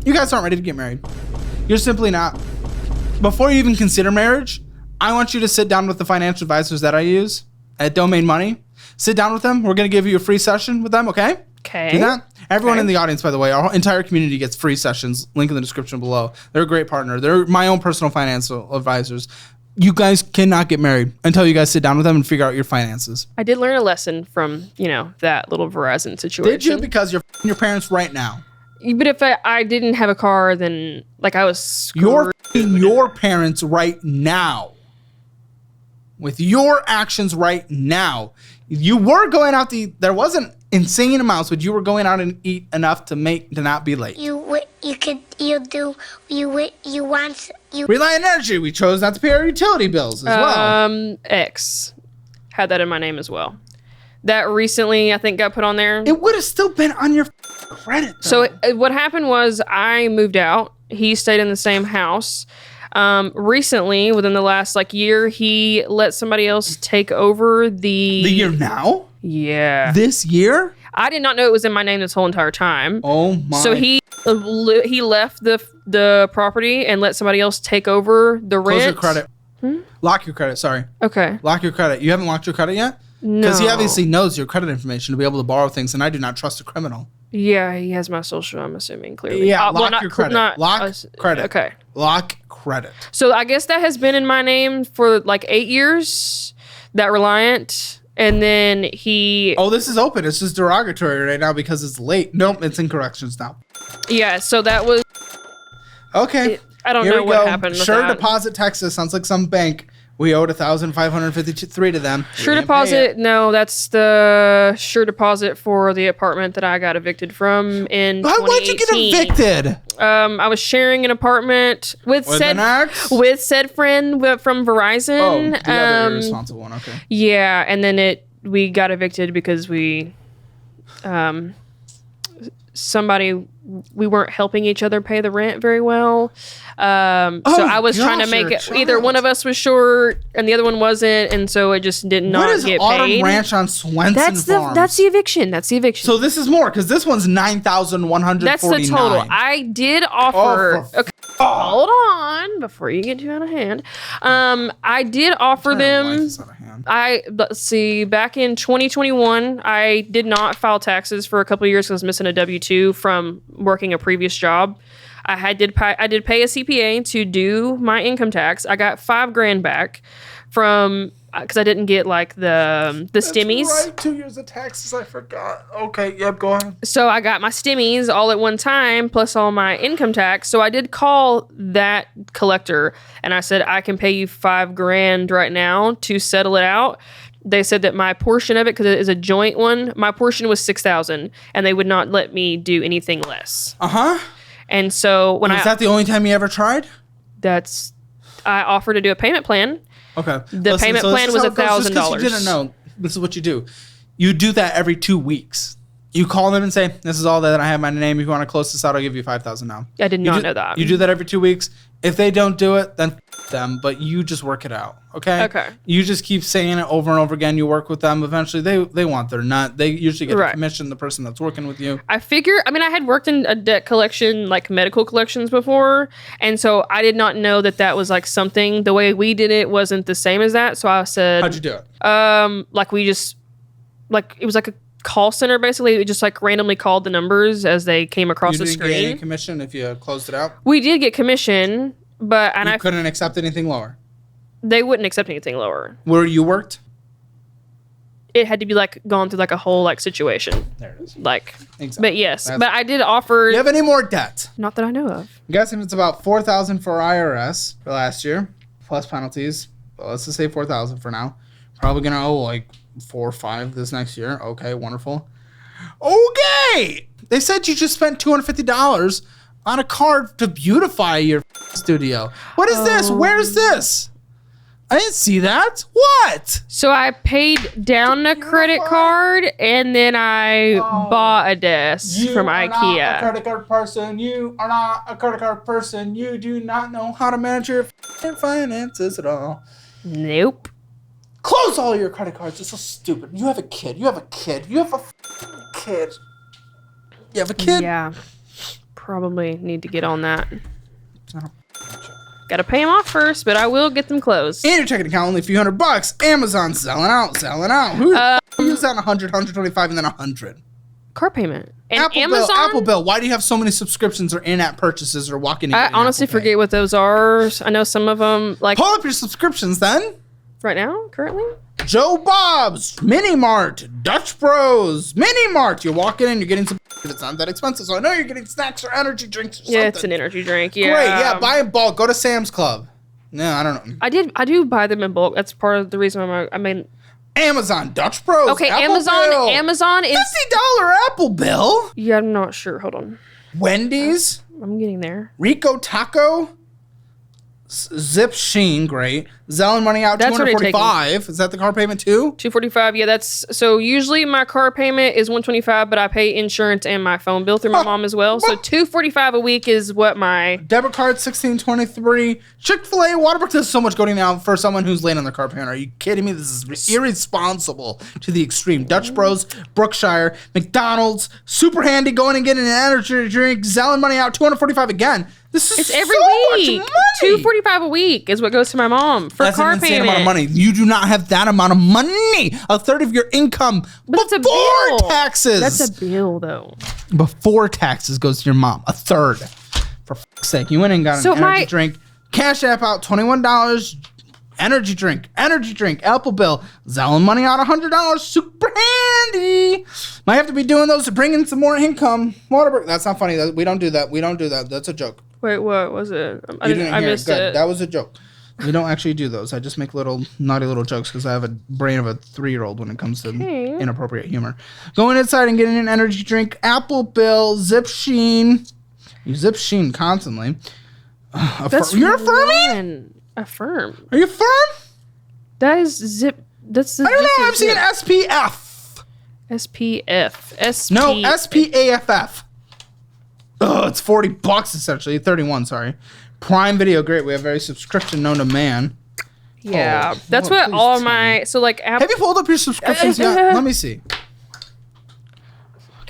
You guys aren't ready to get married. You're simply not. Before you even consider marriage, I want you to sit down with the financial advisors that I use at Domain Money. Sit down with them. We're going to give you a free session with them, okay? Okay. Do that. Everyone in the audience, by the way, our entire community gets free sessions. Link in the description below. They're a great partner. They're my own personal financial advisors. You guys cannot get married until you guys sit down with them and figure out your finances. I did learn a lesson from, that little Verizon situation. Did you? Because you're f***ing your parents right now. But if I didn't have a car, then I was screwed. You're f***ing your parents right now. With your actions right now. You were going out to eat. There wasn't insane amounts, but you were going out and eat enough to not be late. Reliant Energy. We chose not to pay our utility bills as well. X had that in my name as well. That recently, I think, got put on there. It would have still been on your credit, though. So what happened was I moved out. He stayed in the same house. Recently, within the last year, he let somebody else take over the year now? Yeah. This year? I did not know it was in my name this whole entire time. Oh my. So he left the property and let somebody else take over the rent. Close your credit. Lock your credit, sorry. Okay. Lock your credit. You haven't locked your credit yet? No. Because he obviously knows your credit information to be able to borrow things, and I do not trust a criminal. Yeah, he has my social, I'm assuming, clearly. Yeah, lock your credit. Lock credit. Okay. Lock credit. So I guess that has been in my name for 8 years, that Reliant. And then he... Oh, this is open. It's just derogatory right now because it's late. Nope, it's in corrections now. Yeah, so that was... Okay. I don't know what happened with Sure that. Deposit Texas. Sounds like some bank. We owed $1,553 to them. Sure Deposit, no, that's the Sure Deposit for the apartment that I got evicted from in 2018. Why'd you get evicted? I was sharing an apartment with said friend from Verizon. Oh, the other irresponsible one, okay. Yeah, and then we got evicted because we weren't helping each other pay the rent very well. So I was trying to make it, either one of us was short and the other one wasn't, and so it just did not get paid. What is Autumn Ranch on Swenson Farms? That's the eviction. That's the eviction. So this is more, because this one's $9,149. That's the total. I did offer... Hold on, before you get too out of hand. I did offer them... Let's see, back in 2021, I did not file taxes for a couple of years because I was missing a W-2 from working a previous job. I did pay a CPA to do my income tax. I got $5,000 back from because I didn't get like the stimmies. Right, 2 years of taxes. I forgot. Okay, yep, go ahead. So I got my stimmies all at one time, plus all my income tax. So I did call that collector, and I said I can pay you $5,000 right now to settle it out. They said that my portion of it, because it is a joint one, my portion was $6,000, and they would not let me do anything less. And so when was that the only time you ever tried? I offered to do a payment plan. Okay. The payment plan was $1,000. You didn't know. This is what you do. You do that every 2 weeks. You call them and say, "This is all that I have my name. If you want to close this out, I'll give you $5,000 now." I did not know that. You do that every 2 weeks. If they don't do it, then them. But you just work it out. Okay. Okay. You just keep saying it over and over again. You work with them. Eventually, they want their nut. They usually get a commission. The person that's working with you. I had worked in a debt collection, like medical collections before, and so I did not know that was like something. The way we did it wasn't the same as that. So I said, "How'd you do it?" It was like a call center. Basically, we just like randomly called the numbers as they came across the screen. You didn't get any commission if you closed it out? We did get commission, but I couldn't accept anything lower. They wouldn't accept anything lower. Where you worked? It had to be like gone through like a whole like situation. There it is. Like, exactly. But yes, but I did offer. Do you have any more debt? Not that I know of. I'm guessing it's about $4,000 for IRS for last year, plus penalties. Well, let's just say $4,000 for now. Probably gonna owe like 4 or 5 this next year. Okay, wonderful. Okay, they said you just spent $250 on a card to beautify your studio. What is this? Where's this? I didn't see that. What? So I paid down a credit card and then I bought a desk from IKEA. You are not a credit card person. You are not a credit card person. You do not know how to manage your finances at all. Nope. Close all your credit cards. It's so stupid. You have a kid. You have a kid. You have a kid. You have a kid? Yeah. Probably need to get on that. Gotta pay them off first, but I will get them closed. And your checking account only a few $100. Amazon's selling out. Who use that 100, 125, and then 100? Car payment. And Apple Bill. Why do you have so many subscriptions or in-app purchases or walking? I honestly forget what those are. I know some of them like. Pull up your subscriptions then. Right now, currently. Joe Bob's, Mini Mart, Dutch Bros, Mini Mart. You're walking in, you're getting some. It's not that expensive, so I know you're getting snacks or energy drinks or something. Yeah, it's an energy drink. Yeah. Great. Yeah, buy in bulk. Go to Sam's Club. No, I don't know. I do buy them in bulk. That's part of the reason Amazon, Dutch Bros. Okay, Apple Bill. Amazon is $50 Apple Bill. Yeah, I'm not sure. Hold on. Wendy's. I'm getting there. Rico Taco. Zip Sheen, great. Zelle and money out, $245. Is that the car payment too? $245. Yeah, that's so. Usually my car payment is $125, but I pay insurance and my phone bill through my mom as well. So $245 a week is what my debit card $16.23. Chick-fil-A, Waterbrook. There's so much going down for someone who's late on their car payment. Are you kidding me? This is irresponsible to the extreme. Dutch Bros, Brookshire, McDonald's, super handy. Going and getting an energy drink. Zelle and money out, $245 again. It's every week. $245 a week is what goes to my mom for That's car an insane payment. amount of money. You do not have that amount of money. A third of your income before taxes. That's a bill, though. Before taxes goes to your mom. A third. For fuck's sake. You went and got an energy drink. Cash app out, $21. Energy drink. Apple Bill. Zelle and money out, $100. Super handy. Might have to be doing those to bring in some more income. Waterberg. That's not funny. We don't do that. That's a joke. Wait, what was it? I missed it. That was a joke. We don't actually do those. I just make naughty little jokes because I have a brain of a 3-year-old when it comes to inappropriate humor. Going inside and getting an energy drink. Apple Bill. Zip Sheen. You zip Sheen constantly. You're affirming? Affirm. Are you firm? That is zip. That's the. I don't know. I'm seeing SPF. SPF. No, SPAFF. Oh, it's $40 essentially. 31, sorry. Prime Video, great. We have very subscription known to man. Yeah, that's what all my. So like, have you pulled up your subscriptions yet? Let me see.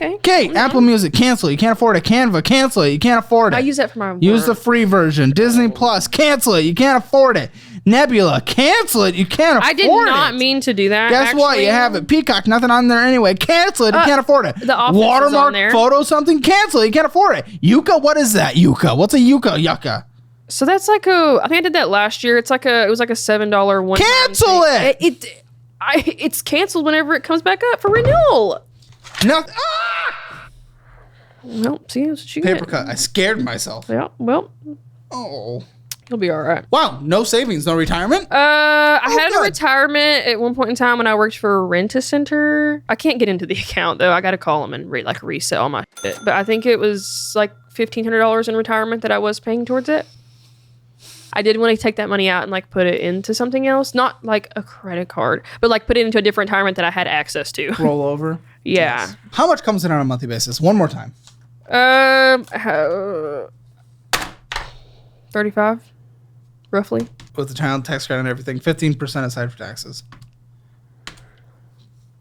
Okay, Apple Music, cancel it. You can't afford it. Canva, cancel it. You can't afford it. I use that for my work. Use the free version. Disney Plus, cancel it. You can't afford it. Nebula, cancel it. You can't afford it. I did not mean to do that. Guess what? You have it. Peacock, nothing on there anyway. Cancel it. You can't afford it. The Office Watermark is on there. photo something. Cancel it. You can't afford it. Yucca, what is that? Yucca. What's a yucca? Yucca. So that's like I think I did that last year. It was like a $7 one. Cancel it. It's canceled whenever it comes back up for renewal. Nothing. Well, see, that's what you Paper get. cut. I scared myself. Yeah, well, Oh. you'll be all right. Wow. No savings. No retirement? I had good. a retirement at one point in time when I worked for a rent-a-center. I can't get into the account though. I got to call them and resell my shit. But I think it was like $1,500 in retirement that I was paying towards it. I did want to take that money out and like put it into something else, not like a credit card, but like put it into a different retirement that I had access to. Roll over. Yeah. Yes. How much comes in on a monthly basis? One more time. 35, roughly. With the child tax credit and everything, 15% aside for taxes.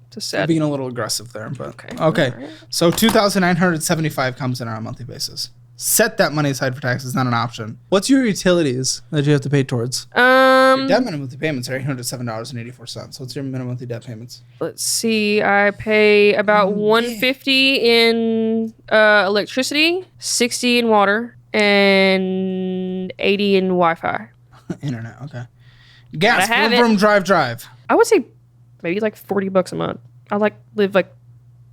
It's a sad. Being a little aggressive there, but okay. All right. So 2,975 comes in on a monthly basis. Set that money aside for taxes, not an option. What's your utilities that you have to pay towards? Your debt minimum monthly payments are $807.84. What's your minimum monthly debt payments? Let's see. I pay about $150 in electricity, $60 in water, and $80 in Wi-Fi. Internet, okay. Gas, I have vroom, drive. I would say maybe like $40 a month. I live like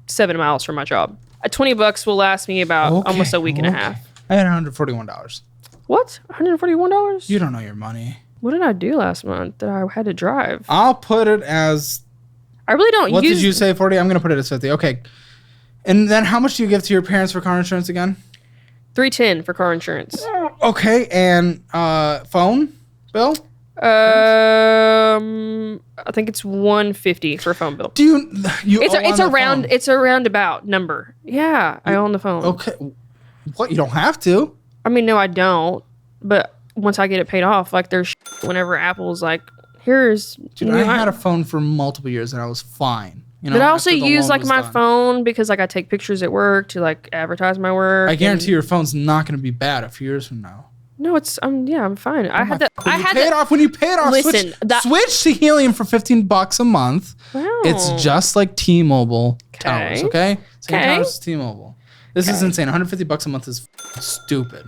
7 miles from my job. $20 will last me about almost a week and a half. I had $141. What? $141? You don't know your money. What did I do last month that I had to drive? I'll put it as... I really don't What did you say, 40? I'm going to put it as 50. Okay. And then how much do you give to your parents for car insurance again? $310 for car insurance. Okay. And phone bill? I think it's $150 for a phone bill. Do you It's a roundabout number. Yeah, I own the phone. Okay. What? You don't have to. I mean, no, I don't. But once I get it paid off, like there's whenever Apple's like, here's. Dude, I had a phone for multiple years and I was fine. But I also use like my phone because like I take pictures at work to like advertise my work. I guarantee your phone's not going to be bad a few years from now. No, it's I'm fine. I had that. When you pay it off, listen, switch to Helium for $15 a month. Wow. It's just like T-Mobile towers, okay? Same Okay. towers as T-Mobile. This is insane. $150 a month is stupid.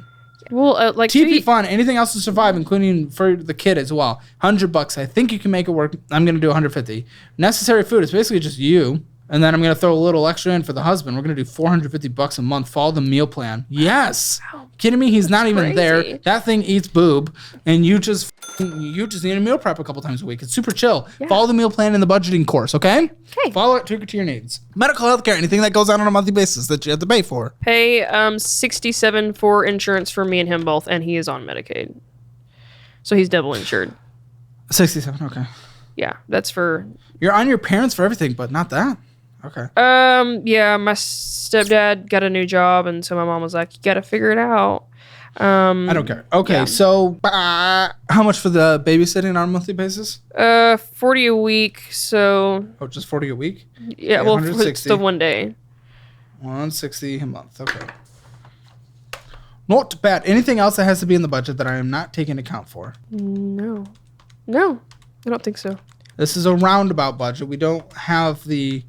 Well, like TP fun, anything else to survive, including for the kid as well. $100. I think you can make it work. I'm gonna do $150. Necessary food. It's basically just you. And then I'm going to throw a little extra in for the husband. We're going to do $450 a month. Follow the meal plan. Yes. Wow. Kidding me? He's not even there. That thing eats boob. And you just need a meal prep a couple times a week. It's super chill. Yeah. Follow the meal plan in the budgeting course, okay? Okay. Follow it, tweak it to your needs. Medical, healthcare, anything that goes on a monthly basis that you have to pay for. Pay $67 for insurance for me and him both, and he is on Medicaid. So he's double insured. 67, okay. Yeah, that's for... You're on your parents for everything, but not that. Okay. Yeah, my stepdad got a new job, and so my mom was like, "You got to figure it out." I don't care. Okay, yeah. So how much for the babysitting on a monthly basis? $40 a week. So. Oh, just $40 a week? Yeah, well, it's the one day. $160 a month. Okay. Not bad. Anything else that has to be in the budget that I am not taking account for? No, I don't think so. This is a roundabout budget. We don't have the.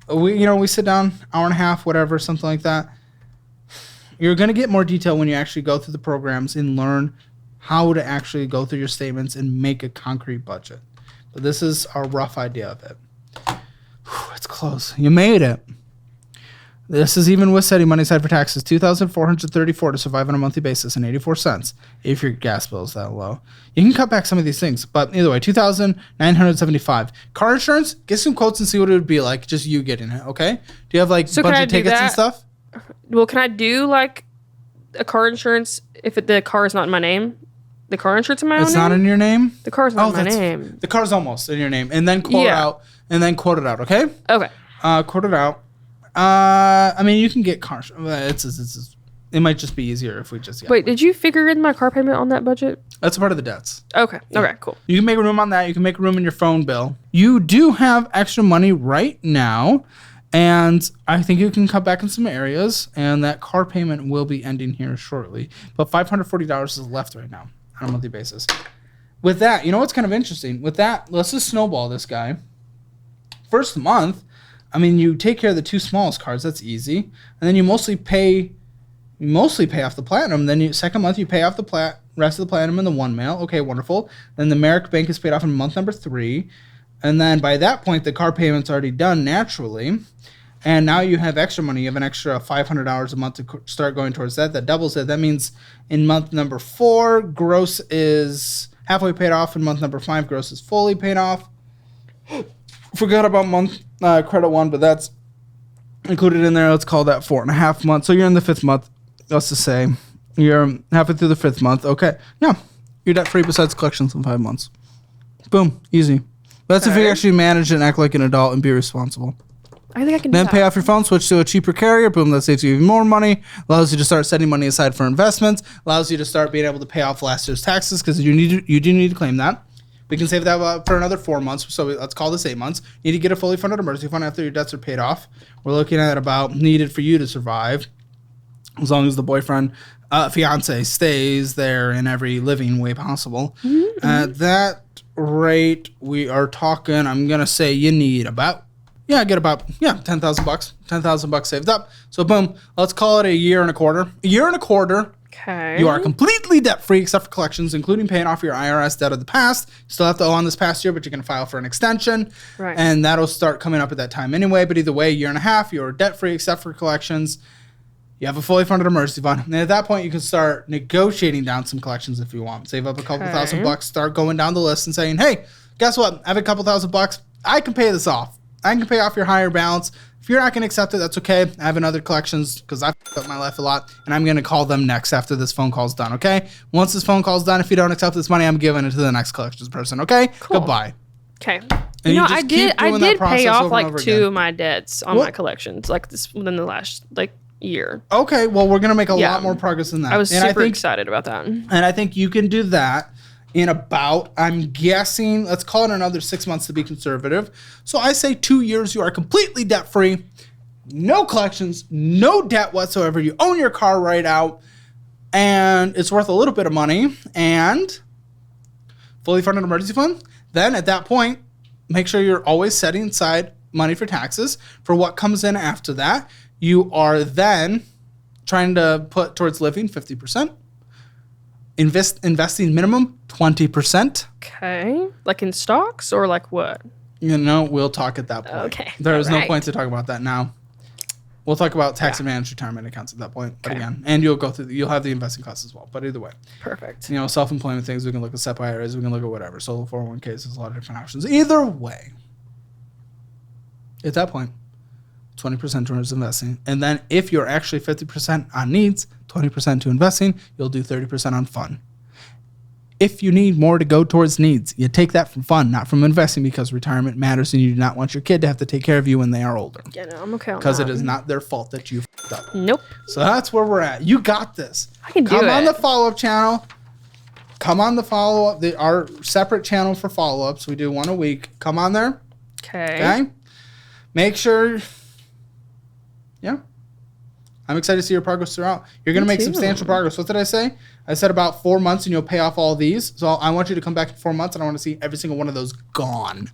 We sit down, hour and a half, whatever, something like that. You're going to get more detail when you actually go through the programs and learn how to actually go through your statements and make a concrete budget. But this is a rough idea of it. Whew, it's close. You made it. This is even with setting money aside for taxes, $2,434 to survive on a monthly basis and 84 cents if your gas bill is that low. You can cut back some of these things, but either way, $2,975. Car insurance, get some quotes and see what it would be like, just you getting it, okay? Do you have like budget tickets and stuff? Well, can I do like a car insurance if the car is not in my name? The car insurance in my own name? It's not in your name? The car's not in my name. The car's almost in your name. And then quote it out, okay? Okay. Quote it out. I mean, you can get car. It might just be easier if we just. Wait, did you figure in my car payment on that budget? That's a part of the debts. Okay. Yeah. Okay. Cool. You can make room on that. You can make room in your phone bill. You do have extra money right now, and I think you can cut back in some areas. And that car payment will be ending here shortly. But $540 is left right now on a monthly basis. with that, you know what's kind of interesting? With that, let's just snowball this guy. First month, I mean, you take care of the 2 smallest cards. That's easy. And then you mostly pay off the platinum. Then second month, you pay off the rest of the platinum in the 1 mail. Okay, wonderful. Then the Merrick Bank is paid off in month number 3. And then by that point, the car payment's already done naturally. And now you have extra money. You have an extra $500 a month to start going towards that. That doubles it. That means in month number 4, gross is halfway paid off. In month number 5, gross is fully paid off. Forgot about month credit 1, but that's included in there. Let's call that 4.5 months. So you're in the 5th month. Let's just say you're halfway through the 5th month. Okay. Yeah. You're debt free besides collections in 5 months. Boom. Easy. But that's if you actually manage and act like an adult and be responsible. I think I can then do pay that. off your phone, switch to a cheaper carrier. Boom, that saves you even more money. Allows you to start setting money aside for investments. Allows you to start being able to pay off last year's taxes because you do need to claim that. We can save that for another 4 months. So let's call this 8 months. You need to get a fully funded emergency fund after your debts are paid off. We're looking at about needed for you to survive, as long as the boyfriend, fiance stays there in every living way possible. Mm-hmm. At that rate, we are talking, I'm going to say you need about $10,000. $10,000 saved up. So boom, let's call it a year and a quarter. A year and a quarter. Okay. You are completely debt-free except for collections, including paying off your IRS debt of the past. You still have to owe on this past year, but you can file for an extension. Right. And that'll start coming up at that time anyway. But either way, a year and a half, you're debt-free except for collections. You have a fully funded emergency fund. And at that point, you can start negotiating down some collections if you want. Save up a couple $1,000, start going down the list and saying, hey, guess what? I have a couple $1,000. I can pay this off. I can pay off your higher balance. If you're not going to accept it, that's okay. I have another collections because I've f***ed up my life a lot, and I'm going to call them next after this phone call's done, okay? Once this phone call's done, if you don't accept this money, I'm giving it to the next collections person, okay? Cool. Goodbye. Okay. And I did pay off like 2 of of my debts on my collections, like this within the last year. Okay, well, we're going to make a lot more progress than that. I was super excited about that. And I think you can do that in about, I'm guessing, let's call it another 6 months to be conservative. So I say 2 years, you are completely debt-free, no collections, no debt whatsoever. You own your car right out, and it's worth a little bit of money, and fully funded emergency fund. Then at that point, make sure you're always setting aside money for taxes. For what comes in after that, you are then trying to put towards living 50%. Investing minimum 20%. Okay. Like in stocks or like what? We'll talk at that point. Okay. There is no point to talk about that now. We'll talk about tax advantage retirement accounts at that point. But again, and you'll have the investing costs as well. But either way. Perfect. Self-employment things, we can look at SEP IRAs, we can look at whatever. Solo 401ks, there's a lot of different options. Either way, at that point, 20% towards investing. And then if you're actually 50% on needs, 20% to investing, you'll do 30% on fun. If you need more to go towards needs, you take that from fun, not from investing, because retirement matters and you do not want your kid to have to take care of you when they are older. Yeah, no, I'm okay on that. Because it is not their fault that you f***ed up. Nope. So that's where we're at. You got this. I can do it. Come on the follow-up channel. Come on the follow-up. Our separate channel for follow-ups. We do one a week. Come on there. Okay. Make sure... Yeah. I'm excited to see your progress throughout. You're going to make substantial progress. What did I say? I said about 4 months and you'll pay off all these. So I want you to come back in 4 months and I want to see every single one of those gone.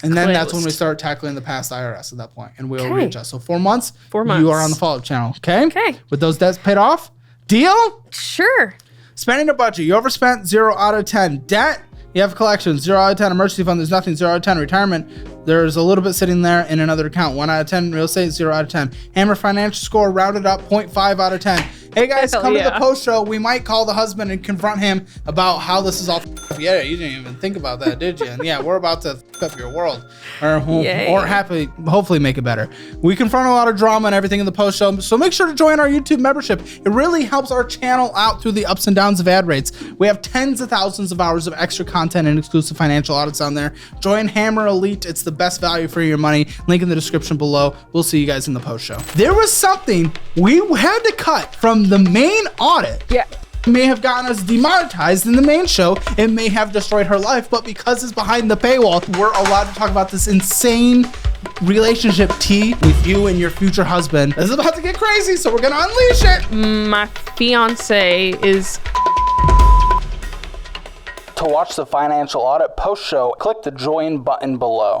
And then that's when we start tackling the past IRS at that point, and we'll readjust. So 4 months. 4 months. You are on the follow-up channel. Okay? Okay. With those debts paid off? Deal? Sure. Spending a budget. You overspent, 0 out of 10. Debt? You have collections, 0 out of 10. Emergency fund, there's nothing, 0 out of 10. Retirement, there's a little bit sitting there in another account, 1 out of 10. Real estate, 0 out of 10. Hammer financial score, rounded up, 0.5 out of 10. Hey guys, come to the post show. We might call the husband and confront him about how this is all Yeah, you didn't even think about that, did you? And yeah, we're about to up your world. Or hopefully make it better. We confront a lot of drama and everything in the post show, so make sure to join our YouTube membership. It really helps our channel out through the ups and downs of ad rates. We have tens of thousands of hours of extra content and exclusive financial audits on there. Join Hammer Elite. It's the best value for your money. Link in the description below. We'll see you guys in the post show. There was something we had to cut from the main audit. Yeah. It may have gotten us demonetized in the main show. It may have destroyed her life, but because it's behind the paywall, we're allowed to talk about this insane relationship tea with you and your future husband. This is about to get crazy, so we're gonna unleash it. My fiance is To watch the financial audit post show, click the join button below.